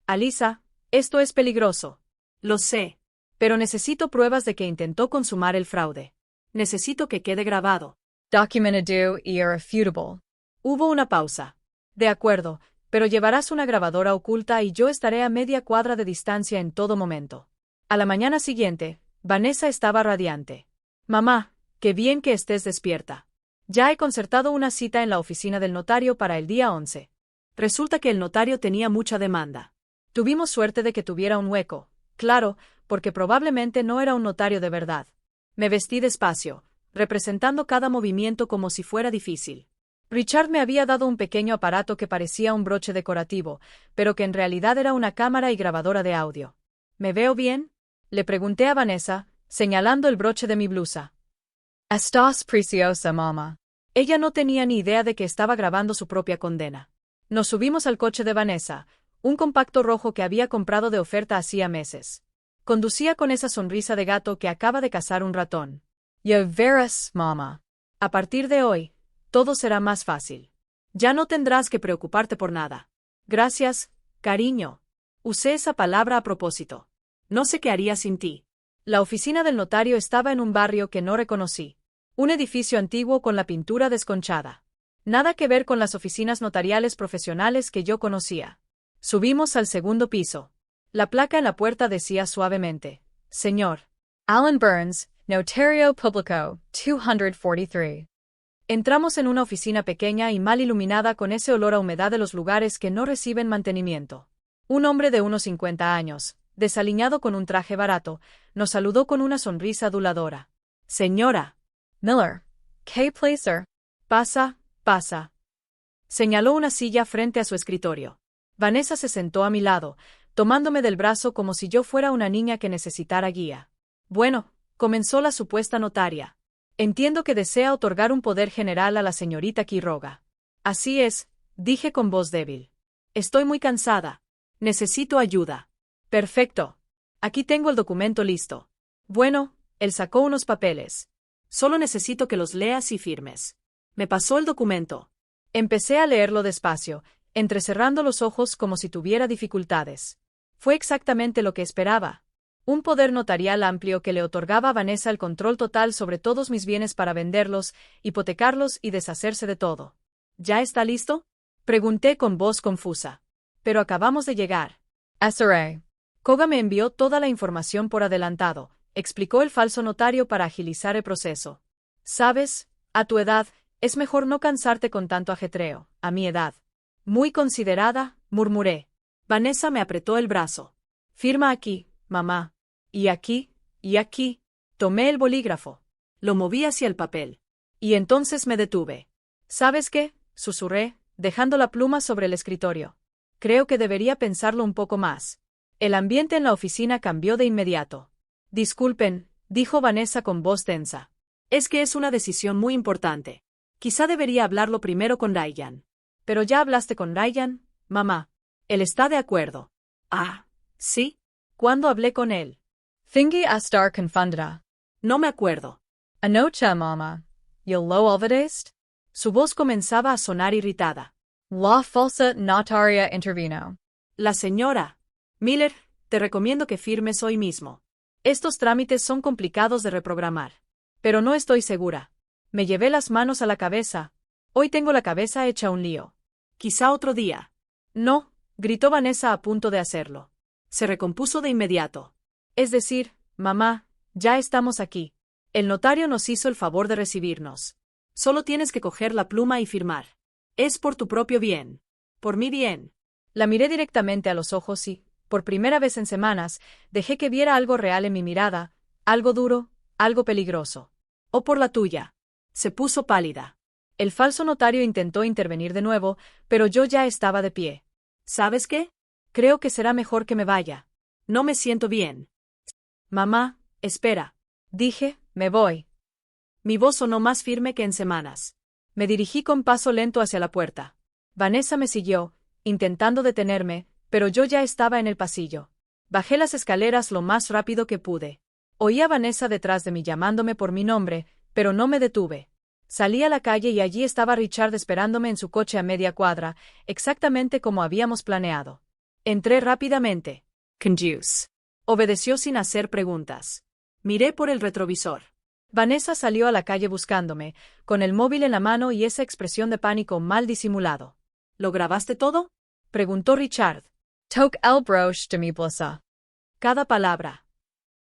Alisa, esto es peligroso. Lo sé. Pero necesito pruebas de que intentó consumar el fraude. Necesito que quede grabado. Documentado y irrefutable. Hubo una pausa. De acuerdo, pero llevarás una grabadora oculta y yo estaré a media cuadra de distancia en todo momento. A la mañana siguiente, Vanessa estaba radiante. Mamá, qué bien que estés despierta. Ya he concertado una cita en la oficina del notario para el día 11. Resulta que el notario tenía mucha demanda. Tuvimos suerte de que tuviera un hueco, claro, porque probablemente no era un notario de verdad. Me vestí despacio, representando cada movimiento como si fuera difícil. Richard me había dado un pequeño aparato que parecía un broche decorativo, pero que en realidad era una cámara y grabadora de audio. ¿Me veo bien? Le pregunté a Vanessa, señalando el broche de mi blusa. Estás preciosa, mamá. Ella no tenía ni idea de que estaba grabando su propia condena. Nos subimos al coche de Vanessa, un compacto rojo que había comprado de oferta hacía meses. Conducía con esa sonrisa de gato que acaba de cazar un ratón. Ya verás, mamá. A partir de hoy, todo será más fácil. Ya no tendrás que preocuparte por nada. Gracias, cariño. Usé esa palabra a propósito. No sé qué haría sin ti. La oficina del notario estaba en un barrio que no reconocí. Un edificio antiguo con la pintura desconchada. Nada que ver con las oficinas notariales profesionales que yo conocía. Subimos al segundo piso. La placa en la puerta decía suavemente: Señor Alan Burns, Notario Público, 243. Entramos en una oficina pequeña y mal iluminada con ese olor a humedad de los lugares que no reciben mantenimiento. Un hombre de unos 50 años, desaliñado con un traje barato, nos saludó con una sonrisa aduladora. Señora Miller. K. Placer. Pasa, pasa. Señaló una silla frente a su escritorio. Vanessa se sentó a mi lado, tomándome del brazo como si yo fuera una niña que necesitara guía. Bueno, comenzó la supuesta notaria. Entiendo que desea otorgar un poder general a la señorita Quiroga. Así es, dije con voz débil. Estoy muy cansada. Necesito ayuda. Perfecto. Aquí tengo el documento listo. Bueno, él sacó unos papeles. Solo necesito que los leas y firmes. Me pasó el documento. Empecé a leerlo despacio, entrecerrando los ojos como si tuviera dificultades. Fue exactamente lo que esperaba. Un poder notarial amplio que le otorgaba a Vanessa el control total sobre todos mis bienes para venderlos, hipotecarlos y deshacerse de todo. ¿Ya está listo? Pregunté con voz confusa. Pero acabamos de llegar. SRA. Koga me envió toda la información por adelantado, explicó el falso notario para agilizar el proceso. Sabes, a tu edad, es mejor no cansarte con tanto ajetreo, a mi edad. Muy considerada, murmuré. Vanessa me apretó el brazo. Firma aquí, mamá. Y aquí, y aquí. Tomé el bolígrafo. Lo moví hacia el papel. Y entonces me detuve. ¿Sabes qué? Susurré, dejando la pluma sobre el escritorio. Creo que debería pensarlo un poco más. El ambiente en la oficina cambió de inmediato. Disculpen, dijo Vanessa con voz tensa. Es que es una decisión muy importante. Quizá debería hablarlo primero con Ryan. Pero ya hablaste con Ryan, mamá. Él está de acuerdo. Ah, ¿sí? ¿Cuándo hablé con él? Thingy a star confundida. No me acuerdo. Anoche, mama. You'll lo olvidaste? Su voz comenzaba a sonar irritada. La falsa notaria intervino. La señora Miller, te recomiendo que firmes hoy mismo. Estos trámites son complicados de reprogramar. Pero no estoy segura. Me llevé las manos a la cabeza. Hoy tengo la cabeza hecha un lío. Quizá otro día. No, gritó Vanessa a punto de hacerlo. Se recompuso de inmediato. Es decir, mamá, ya estamos aquí. El notario nos hizo el favor de recibirnos. Solo tienes que coger la pluma y firmar. Es por tu propio bien. Por mi bien. La miré directamente a los ojos y, por primera vez en semanas, dejé que viera algo real en mi mirada, algo duro, algo peligroso. O por la tuya. Se puso pálida. El falso notario intentó intervenir de nuevo, pero yo ya estaba de pie. ¿Sabes qué? Creo que será mejor que me vaya. No me siento bien. Mamá, espera. Dije, me voy. Mi voz sonó más firme que en semanas. Me dirigí con paso lento hacia la puerta. Vanessa me siguió, intentando detenerme, pero yo ya estaba en el pasillo. Bajé las escaleras lo más rápido que pude. Oí a Vanessa detrás de mí llamándome por mi nombre, pero no me detuve. Salí a la calle y allí estaba Richard esperándome en su coche a media cuadra, exactamente como habíamos planeado. Entré rápidamente. Conduce. Obedeció sin hacer preguntas. Miré por el retrovisor. Vanessa salió a la calle buscándome, con el móvil en la mano y esa expresión de pánico mal disimulado. ¿Lo grabaste todo? Preguntó Richard. Tok el broche de mi blusa. Cada palabra.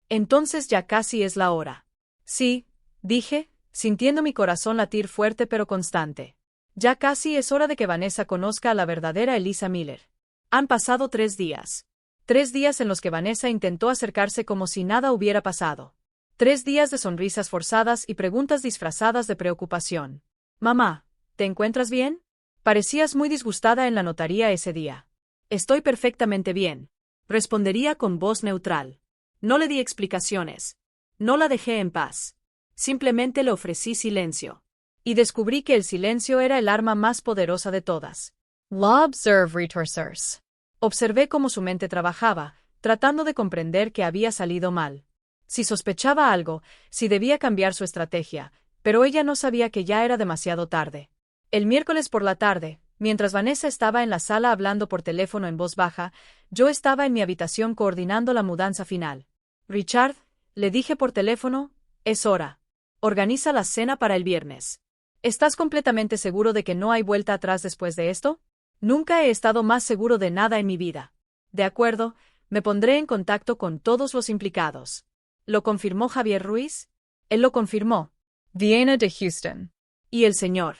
Entonces ya casi es la hora. Sí, dije, sintiendo mi corazón latir fuerte pero constante. Ya casi es hora de que Vanessa conozca a la verdadera Elisa Miller. Han pasado 3 días. 3 días en los que Vanessa intentó acercarse como si nada hubiera pasado. 3 días de sonrisas forzadas y preguntas disfrazadas de preocupación. Mamá, ¿te encuentras bien? Parecías muy disgustada en la notaría ese día. Estoy perfectamente bien. Respondería con voz neutral. No le di explicaciones. No la dejé en paz. Simplemente le ofrecí silencio. Y descubrí que el silencio era el arma más poderosa de todas. La observe retorcers. Observé cómo su mente trabajaba, tratando de comprender que había salido mal. Si sospechaba algo, si debía cambiar su estrategia, pero ella no sabía que ya era demasiado tarde. El miércoles por la tarde, mientras Vanessa estaba en la sala hablando por teléfono en voz baja, yo estaba en mi habitación coordinando la mudanza final. Richard, le dije por teléfono, es hora. Organiza la cena para el viernes. ¿Estás completamente seguro de que no hay vuelta atrás después de esto? Nunca he estado más seguro de nada en mi vida. De acuerdo, me pondré en contacto con todos los implicados. ¿Lo confirmó Javier Ruiz? Él lo confirmó. Viene de Houston. Y el señor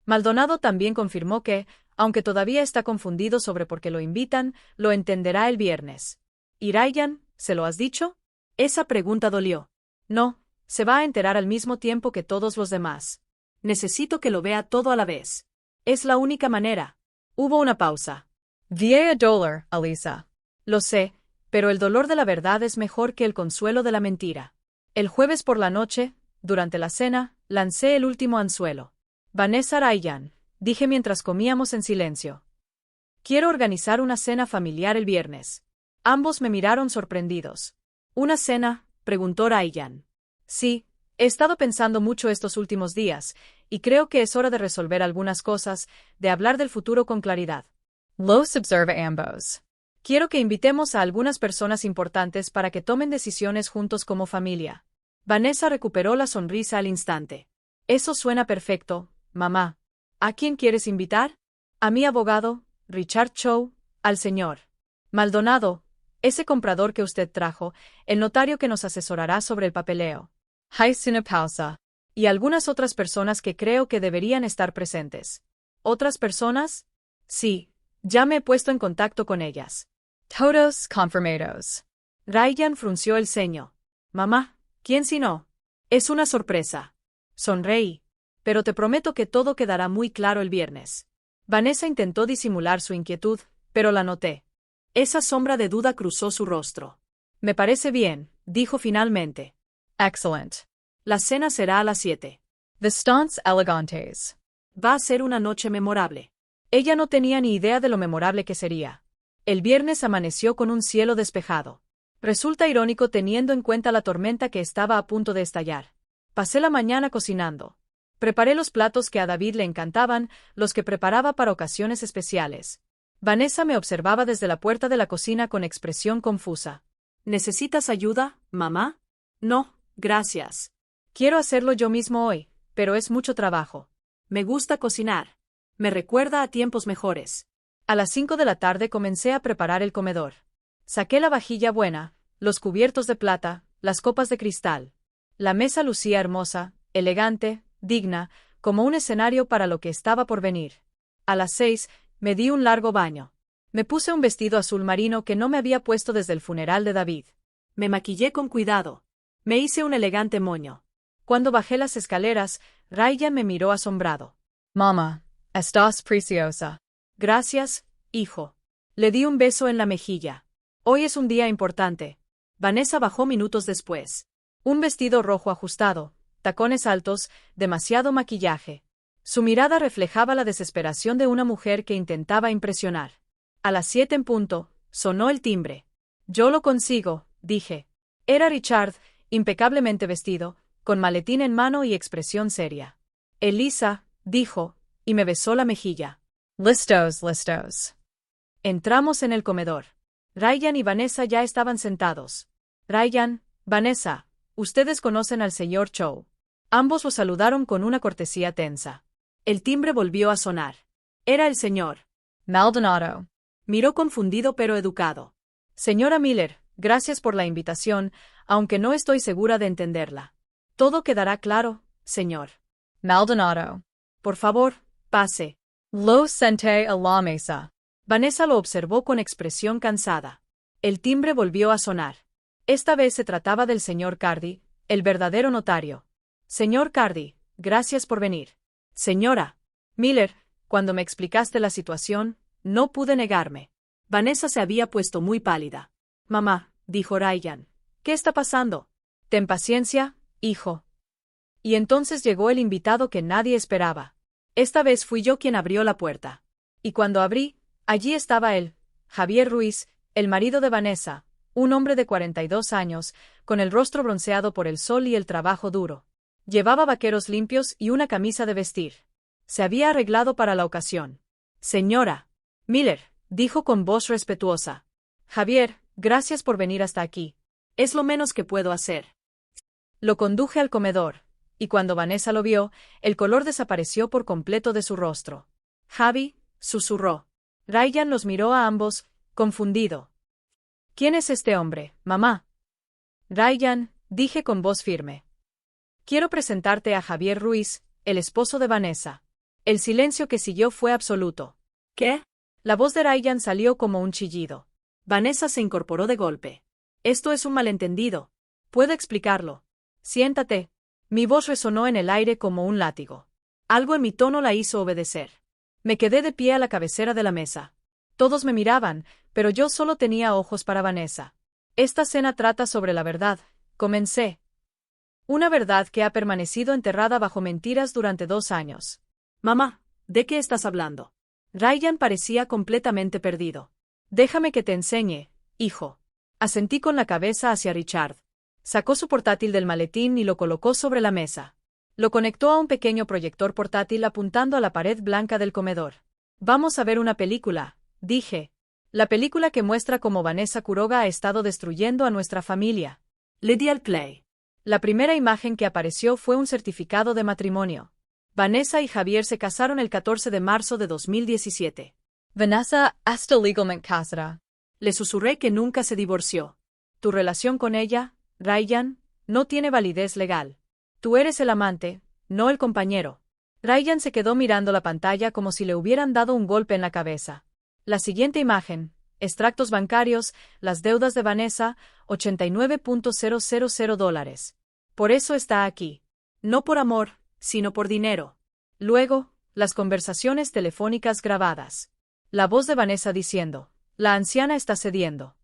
Maldonado también confirmó que, aunque todavía está confundido sobre por qué lo invitan, lo entenderá el viernes. ¿Y Ryan, se lo has dicho? Esa pregunta dolió. No, se va a enterar al mismo tiempo que todos los demás. Necesito que lo vea todo a la vez. Es la única manera. Hubo una pausa. Vieja dolor, Alisa. Lo sé, pero el dolor de la verdad es mejor que el consuelo de la mentira. El jueves por la noche, durante la cena, lancé el último anzuelo. Vanessa Ryan, dije mientras comíamos en silencio. Quiero organizar una cena familiar el viernes. Ambos me miraron sorprendidos. ¿Una cena?, preguntó Ryan. Sí, he estado pensando mucho estos últimos días, y creo que es hora de resolver algunas cosas, de hablar del futuro con claridad. Los observa ambos. Quiero que invitemos a algunas personas importantes para que tomen decisiones juntos como familia. Vanessa recuperó la sonrisa al instante. Eso suena perfecto, mamá. ¿A quién quieres invitar? A mi abogado, Richard Chow, al señor Maldonado, ese comprador que usted trajo, el notario que nos asesorará sobre el papeleo. Hice una pausa. Y algunas otras personas que creo que deberían estar presentes. ¿Otras personas? Sí, ya me he puesto en contacto con ellas. Todos confirmados. Ryan frunció el ceño. Mamá, ¿quién si no? Es una sorpresa. Sonreí. Pero te prometo que todo quedará muy claro el viernes. Vanessa intentó disimular su inquietud, pero la noté. Esa sombra de duda cruzó su rostro. Me parece bien, dijo finalmente. Excellent. La cena será a las 7. Vestants elegantes. Va a ser una noche memorable. Ella no tenía ni idea de lo memorable que sería. El viernes amaneció con un cielo despejado. Resulta irónico teniendo en cuenta la tormenta que estaba a punto de estallar. Pasé la mañana cocinando. Preparé los platos que a David le encantaban, los que preparaba para ocasiones especiales. Vanessa me observaba desde la puerta de la cocina con expresión confusa. ¿Necesitas ayuda, mamá? No, gracias. Quiero hacerlo yo mismo hoy, pero es mucho trabajo. Me gusta cocinar. Me recuerda a tiempos mejores. A las 5 de la tarde comencé a preparar el comedor. Saqué la vajilla buena, los cubiertos de plata, las copas de cristal. La mesa lucía hermosa, elegante, digna, como un escenario para lo que estaba por venir. A las 6, me di un largo baño. Me puse un vestido azul marino que no me había puesto desde el funeral de David. Me maquillé con cuidado. Me hice un elegante moño. Cuando bajé las escaleras, Ryan me miró asombrado. Mamá, estás preciosa. Gracias, hijo. Le di un beso en la mejilla. Hoy es un día importante. Vanessa bajó minutos después. Un vestido rojo ajustado, tacones altos, demasiado maquillaje. Su mirada reflejaba la desesperación de una mujer que intentaba impresionar. A las 7 en punto, sonó el timbre. Yo lo consigo, dije. Era Richard, impecablemente vestido, con maletín en mano y expresión seria. Elisa, dijo, y me besó la mejilla. Listos, listos. Entramos en el comedor. Ryan y Vanessa ya estaban sentados. Ryan, Vanessa, ustedes conocen al señor Chow. Ambos lo saludaron con una cortesía tensa. El timbre volvió a sonar. Era el señor Maldonado. Miró confundido pero educado. Señora Miller, gracias por la invitación, aunque no estoy segura de entenderla. Todo quedará claro, señor Maldonado. Por favor, pase. Lo senté a la mesa. Vanessa lo observó con expresión cansada. El timbre volvió a sonar. Esta vez se trataba del señor Cardi, el verdadero notario. Señor Cardi, gracias por venir. Señora Miller, cuando me explicaste la situación, no pude negarme. Vanessa se había puesto muy pálida. Mamá, dijo Ryan, ¿qué está pasando? Ten paciencia, hijo. Y entonces llegó el invitado que nadie esperaba. Esta vez fui yo quien abrió la puerta. Y cuando abrí, allí estaba él, Javier Ruiz, el marido de Vanessa, un hombre de 42 años, con el rostro bronceado por el sol y el trabajo duro. Llevaba vaqueros limpios y una camisa de vestir. Se había arreglado para la ocasión. Señora Miller, dijo con voz respetuosa. Javier, gracias por venir hasta aquí. Es lo menos que puedo hacer. Lo conduje al comedor, y cuando Vanessa lo vio, el color desapareció por completo de su rostro. Javi, susurró. Ryan los miró a ambos, confundido. ¿Quién es este hombre, mamá? Ryan, Dije con voz firme. Quiero presentarte a Javier Ruiz, el esposo de Vanessa. El silencio que siguió fue absoluto. ¿Qué? La voz de Ryan salió como un chillido. Vanessa se incorporó de golpe. Esto es un malentendido. Puedo explicarlo. Siéntate. Mi voz resonó en el aire como un látigo. Algo en mi tono la hizo obedecer. Me quedé de pie a la cabecera de la mesa. Todos me miraban, pero yo solo tenía ojos para Vanessa. Esta cena trata sobre la verdad, comencé. Una verdad que ha permanecido enterrada bajo mentiras durante 2 años. Mamá, ¿de qué estás hablando? Ryan parecía completamente perdido. Déjame que te enseñe, hijo. Asentí con la cabeza hacia Richard. Sacó su portátil del maletín y lo colocó sobre la mesa. Lo conectó a un pequeño proyector portátil apuntando a la pared blanca del comedor. Vamos a ver una película, dije. La película que muestra cómo Vanessa Quiroga ha estado destruyendo a nuestra familia. Le di al play. La primera imagen que apareció fue un certificado de matrimonio. Vanessa y Javier se casaron el 14 de marzo de 2017. Vanessa está legalmente casada. Le susurré que nunca se divorció. Tu relación con ella, Ryan, no tiene validez legal. Tú eres el amante, no el compañero. Ryan se quedó mirando la pantalla como si le hubieran dado un golpe en la cabeza. La siguiente imagen, extractos bancarios, las deudas de Vanessa, $89,000. Por eso está aquí. No por amor, sino por dinero. Luego, las conversaciones telefónicas grabadas. La voz de Vanessa diciendo, la anciana está cediendo.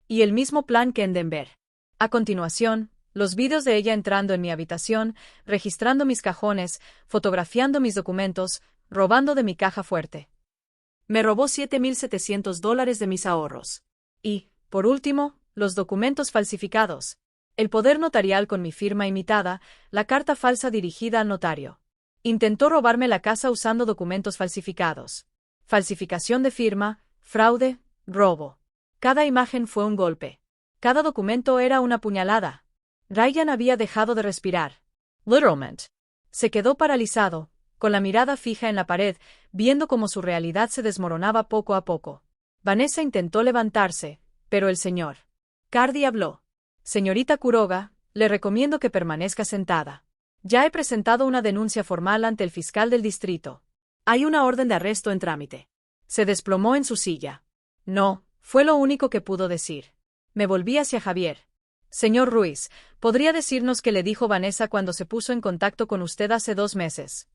Y el mismo plan que en Denver. A continuación, los vídeos de ella entrando en mi habitación, registrando mis cajones, fotografiando mis documentos, robando de mi caja fuerte. Me robó $7,700 de mis ahorros. Y, por último, los documentos falsificados. El poder notarial con mi firma imitada, la carta falsa dirigida al notario. Intentó robarme la casa usando documentos falsificados. Falsificación de firma, fraude, robo. Cada imagen fue un golpe. Cada documento era una puñalada. Ryan había dejado de respirar. Literalmente. Se quedó paralizado, con la mirada fija en la pared, viendo cómo su realidad se desmoronaba poco a poco. Vanessa intentó levantarse, pero el señor Cardi habló. Señorita Quiroga, le recomiendo que permanezca sentada. Ya he presentado una denuncia formal ante el fiscal del distrito. Hay una orden de arresto en trámite. Se desplomó en su silla. No, fue lo único que pudo decir. Me volví hacia Javier. Señor Ruiz, ¿podría decirnos qué le dijo Vanessa cuando se puso en contacto con usted hace 2 meses?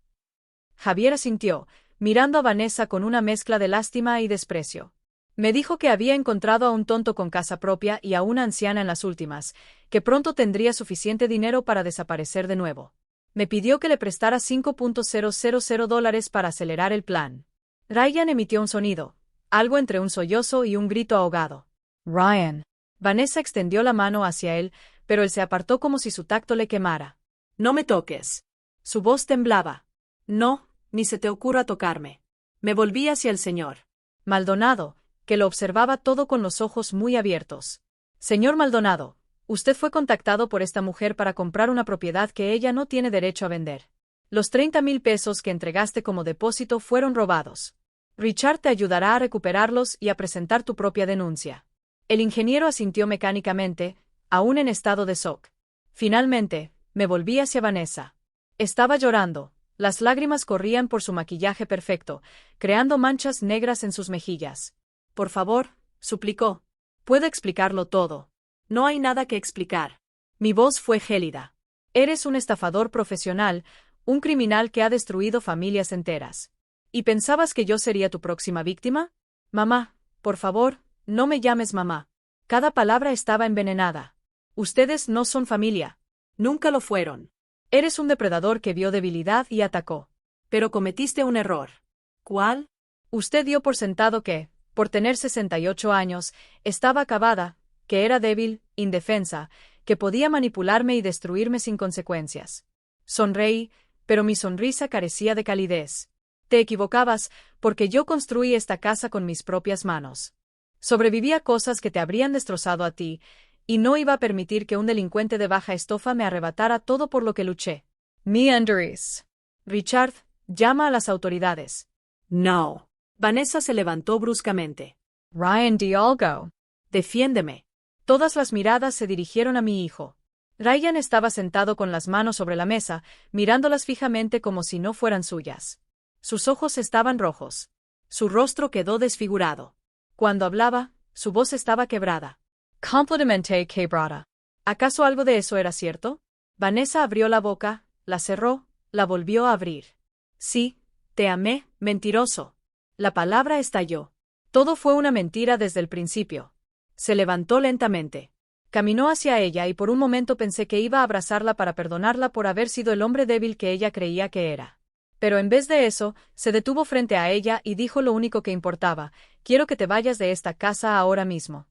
Javier asintió, mirando a Vanessa con una mezcla de lástima y desprecio. Me dijo que había encontrado a un tonto con casa propia y a una anciana en las últimas, que pronto tendría suficiente dinero para desaparecer de nuevo. Me pidió que le prestara $5,000 para acelerar el plan. Ryan emitió un sonido, algo entre un sollozo y un grito ahogado. Ryan. Vanessa extendió la mano hacia él, pero él se apartó como si su tacto le quemara. No me toques. Su voz temblaba. No, ni se te ocurra tocarme. Me volví hacia el señor Maldonado, que lo observaba todo con los ojos muy abiertos. Señor Maldonado, usted fue contactado por esta mujer para comprar una propiedad que ella no tiene derecho a vender. Los 30,000 pesos que entregaste como depósito fueron robados. Richard te ayudará a recuperarlos y a presentar tu propia denuncia. El ingeniero asintió mecánicamente, aún en estado de shock. Finalmente, me volví hacia Vanessa. Estaba llorando, las lágrimas corrían por su maquillaje perfecto, creando manchas negras en sus mejillas. Por favor, suplicó. Puedo explicarlo todo. No hay nada que explicar. Mi voz fue gélida. Eres un estafador profesional, un criminal que ha destruido familias enteras. ¿Y pensabas que yo sería tu próxima víctima? Mamá, por favor, no me llames mamá. Cada palabra estaba envenenada. Ustedes no son familia. Nunca lo fueron. Eres un depredador que vio debilidad y atacó. Pero cometiste un error. ¿Cuál? Usted dio por sentado que, por tener 68 años, estaba acabada, que era débil, indefensa, que podía manipularme y destruirme sin consecuencias. Sonreí, pero mi sonrisa carecía de calidez. Te equivocabas, porque yo construí esta casa con mis propias manos. Sobreviví a cosas que te habrían destrozado a ti, y no iba a permitir que un delincuente de baja estofa me arrebatara todo por lo que luché. Mi Andrés. Richard, llama a las autoridades. No. Vanessa se levantó bruscamente. Ryan Dialgo. Defiéndeme. Todas las miradas se dirigieron a mi hijo. Ryan estaba sentado con las manos sobre la mesa, mirándolas fijamente como si no fueran suyas. Sus ojos estaban rojos. Su rostro quedó desfigurado. Cuando hablaba, su voz estaba quebrada. Completamente quebrada. ¿Acaso algo de eso era cierto? Vanessa abrió la boca, la cerró, la volvió a abrir. Sí, te amé, mentiroso. La palabra estalló. Todo fue una mentira desde el principio. Se levantó lentamente. Caminó hacia ella y por un momento pensé que iba a abrazarla para perdonarla por haber sido el hombre débil que ella creía que era. Pero en vez de eso, se detuvo frente a ella y dijo lo único que importaba: quiero que te vayas de esta casa ahora mismo.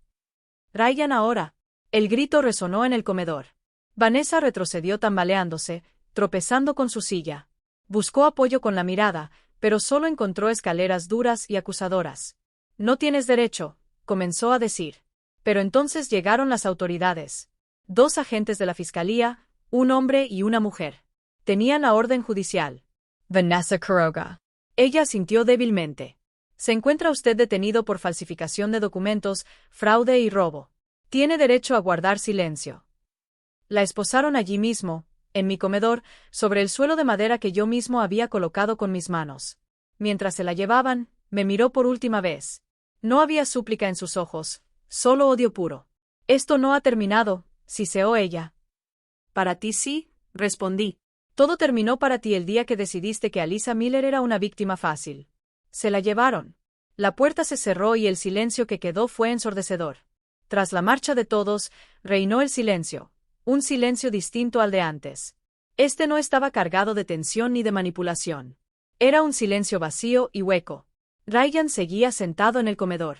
Ryan, ahora. El grito resonó en el comedor. Vanessa retrocedió tambaleándose, tropezando con su silla. Buscó apoyo con la mirada, pero solo encontró escaleras duras y acusadoras. No tienes derecho, comenzó a decir. Pero entonces llegaron las autoridades. 2 agentes de la fiscalía, un hombre y una mujer. Tenían la orden judicial. Vanessa Quiroga. Ella asintió débilmente. Se encuentra usted detenido por falsificación de documentos, fraude y robo. Tiene derecho a guardar silencio. La esposaron allí mismo, en mi comedor, sobre el suelo de madera que yo mismo había colocado con mis manos. Mientras se la llevaban, me miró por última vez. No había súplica en sus ojos, solo odio puro. Esto no ha terminado, siseó ella. Para ti sí, respondí. Todo terminó para ti el día que decidiste que Alyssa Miller era una víctima fácil. Se la llevaron. La puerta se cerró y el silencio que quedó fue ensordecedor. Tras la marcha de todos, reinó el silencio, un silencio distinto al de antes. Este no estaba cargado de tensión ni de manipulación. Era un silencio vacío y hueco. Ryan seguía sentado en el comedor.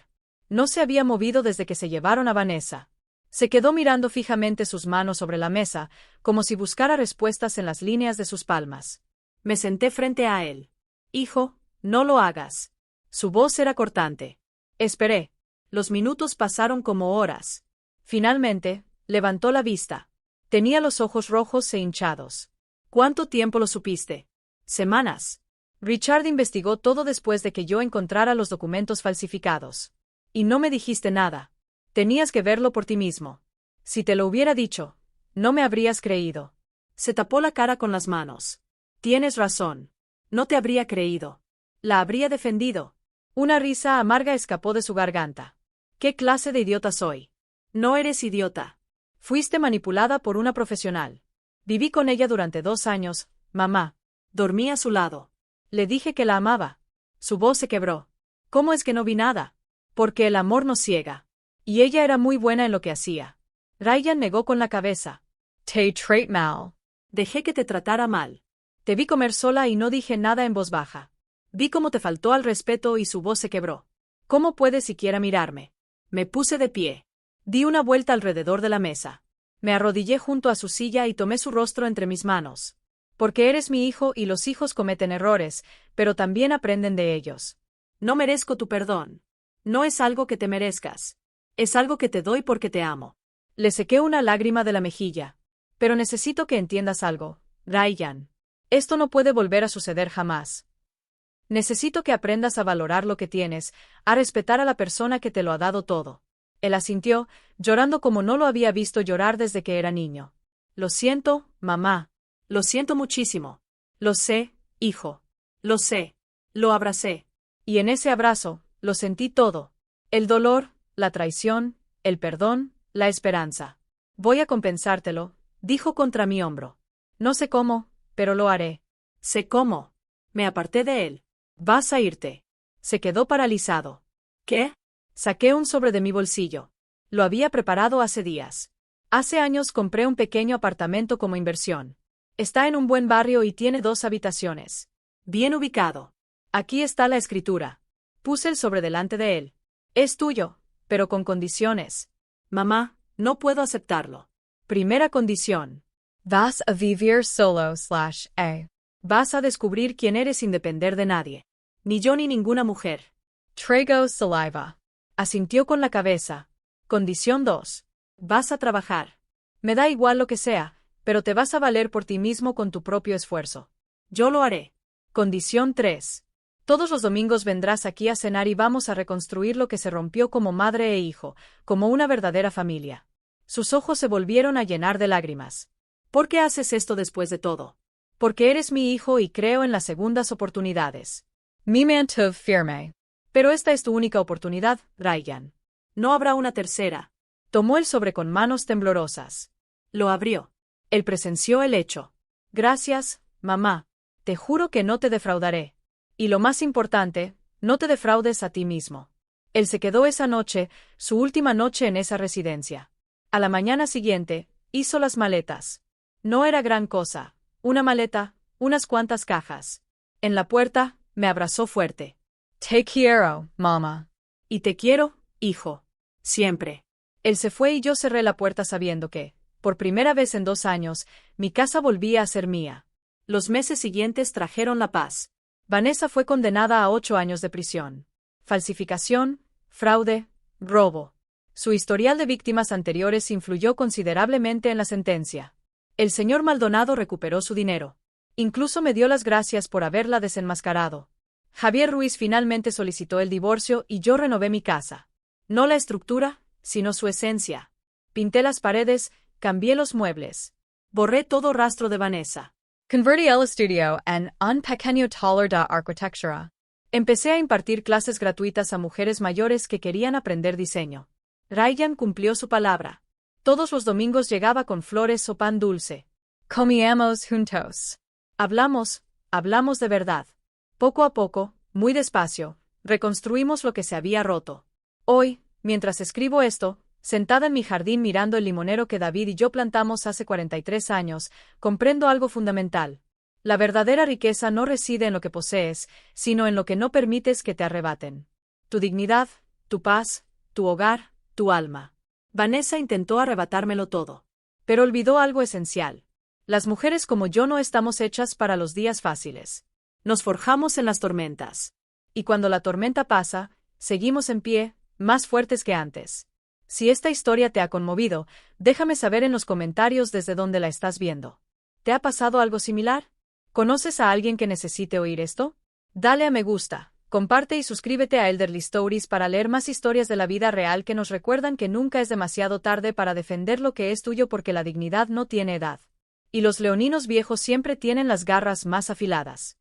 No se había movido desde que se llevaron a Vanessa. Se quedó mirando fijamente sus manos sobre la mesa, como si buscara respuestas en las líneas de sus palmas. Me senté frente a él. Hijo, no lo hagas. Su voz era cortante. Esperé. Los minutos pasaron como horas. Finalmente, levantó la vista. Tenía los ojos rojos e hinchados. ¿Cuánto tiempo lo supiste? Semanas. Richard investigó todo después de que yo encontrara los documentos falsificados. Y no me dijiste nada. Tenías que verlo por ti mismo. Si te lo hubiera dicho, no me habrías creído. Se tapó la cara con las manos. Tienes razón. No te habría creído. La habría defendido. Una risa amarga escapó de su garganta. ¿Qué clase de idiota soy? No eres idiota. Fuiste manipulada por una profesional. Viví con ella durante 2 años, mamá. Dormí a su lado. Le dije que la amaba. Su voz se quebró. ¿Cómo es que no vi nada? Porque el amor nos ciega. Y ella era muy buena en lo que hacía. Ryan negó con la cabeza. Te traté mal. Dejé que te tratara mal. Te vi comer sola y no dije nada en voz baja. Vi cómo te faltó al respeto y su voz se quebró. ¿Cómo puedes siquiera mirarme? Me puse de pie. Di una vuelta alrededor de la mesa. Me arrodillé junto a su silla y tomé su rostro entre mis manos. Porque eres mi hijo y los hijos cometen errores, pero también aprenden de ellos. No merezco tu perdón. No es algo que te merezcas. Es algo que te doy porque te amo. Le sequé una lágrima de la mejilla. Pero necesito que entiendas algo, Ryan. Esto no puede volver a suceder jamás. Necesito que aprendas a valorar lo que tienes, a respetar a la persona que te lo ha dado todo. Él asintió, llorando como no lo había visto llorar desde que era niño. Lo siento, mamá. Lo siento muchísimo. Lo sé, hijo. Lo sé. Lo abracé. Y en ese abrazo, lo sentí todo. El dolor, la traición, el perdón, la esperanza. Voy a compensártelo, dijo contra mi hombro. No sé cómo, pero lo haré. Sé cómo. Me aparté de él. Vas a irte. Se quedó paralizado. ¿Qué? Saqué un sobre de mi bolsillo. Lo había preparado hace días. Hace años compré un pequeño apartamento como inversión. Está en un buen barrio y tiene 2 habitaciones. Bien ubicado. Aquí está la escritura. Puse el sobre delante de él. Es tuyo, pero con condiciones. Mamá, no puedo aceptarlo. Primera condición. Vas a vivir solo / Vas a descubrir quién eres sin depender de nadie. Ni yo ni ninguna mujer. Traigo saliva. Asintió con la cabeza. Condición 2. Vas a trabajar. Me da igual lo que sea, pero te vas a valer por ti mismo con tu propio esfuerzo. Yo lo haré. Condición 3. Todos los domingos vendrás aquí a cenar y vamos a reconstruir lo que se rompió como madre e hijo, como una verdadera familia. Sus ojos se volvieron a llenar de lágrimas. ¿Por qué haces esto después de todo? Porque eres mi hijo y creo en las segundas oportunidades. Mi mantuve firme. Pero esta es tu única oportunidad, Ryan. No habrá una tercera. Tomó el sobre con manos temblorosas. Lo abrió. Él presenció el hecho. Gracias, mamá. Te juro que no te defraudaré. Y lo más importante, no te defraudes a ti mismo. Él se quedó esa noche, su última noche en esa residencia. A la mañana siguiente, hizo las maletas. No era gran cosa. Una maleta, unas cuantas cajas. En la puerta, me abrazó fuerte. Te quiero, mamá. Y te quiero, hijo. Siempre. Él se fue y yo cerré la puerta sabiendo que, por primera vez en 2 años, mi casa volvía a ser mía. Los meses siguientes trajeron la paz. Vanessa fue condenada a 8 años de prisión. Falsificación, fraude, robo. Su historial de víctimas anteriores influyó considerablemente en la sentencia. El señor Maldonado recuperó su dinero. Incluso me dio las gracias por haberla desenmascarado. Javier Ruiz finalmente solicitó el divorcio y yo renové mi casa. No la estructura, sino su esencia. Pinté las paredes, cambié los muebles. Borré todo rastro de Vanessa. Convertí el estudio en un pequeño taller de arquitectura. Empecé a impartir clases gratuitas a mujeres mayores que querían aprender diseño. Ryan cumplió su palabra. Todos los domingos llegaba con flores o pan dulce. Comíamos juntos. Hablamos de verdad. Poco a poco, muy despacio, reconstruimos lo que se había roto. Hoy, mientras escribo esto, sentada en mi jardín mirando el limonero que David y yo plantamos hace 43 años, comprendo algo fundamental. La verdadera riqueza no reside en lo que posees, sino en lo que no permites que te arrebaten. Tu dignidad, tu paz, tu hogar, tu alma. Vanessa intentó arrebatármelo todo. Pero olvidó algo esencial. Las mujeres como yo no estamos hechas para los días fáciles. Nos forjamos en las tormentas. Y cuando la tormenta pasa, seguimos en pie, más fuertes que antes. Si esta historia te ha conmovido, déjame saber en los comentarios desde dónde la estás viendo. ¿Te ha pasado algo similar? ¿Conoces a alguien que necesite oír esto? Dale a me gusta, comparte y suscríbete a Elderly Stories para leer más historias de la vida real que nos recuerdan que nunca es demasiado tarde para defender lo que es tuyo porque la dignidad no tiene edad. Y los leoninos viejos siempre tienen las garras más afiladas.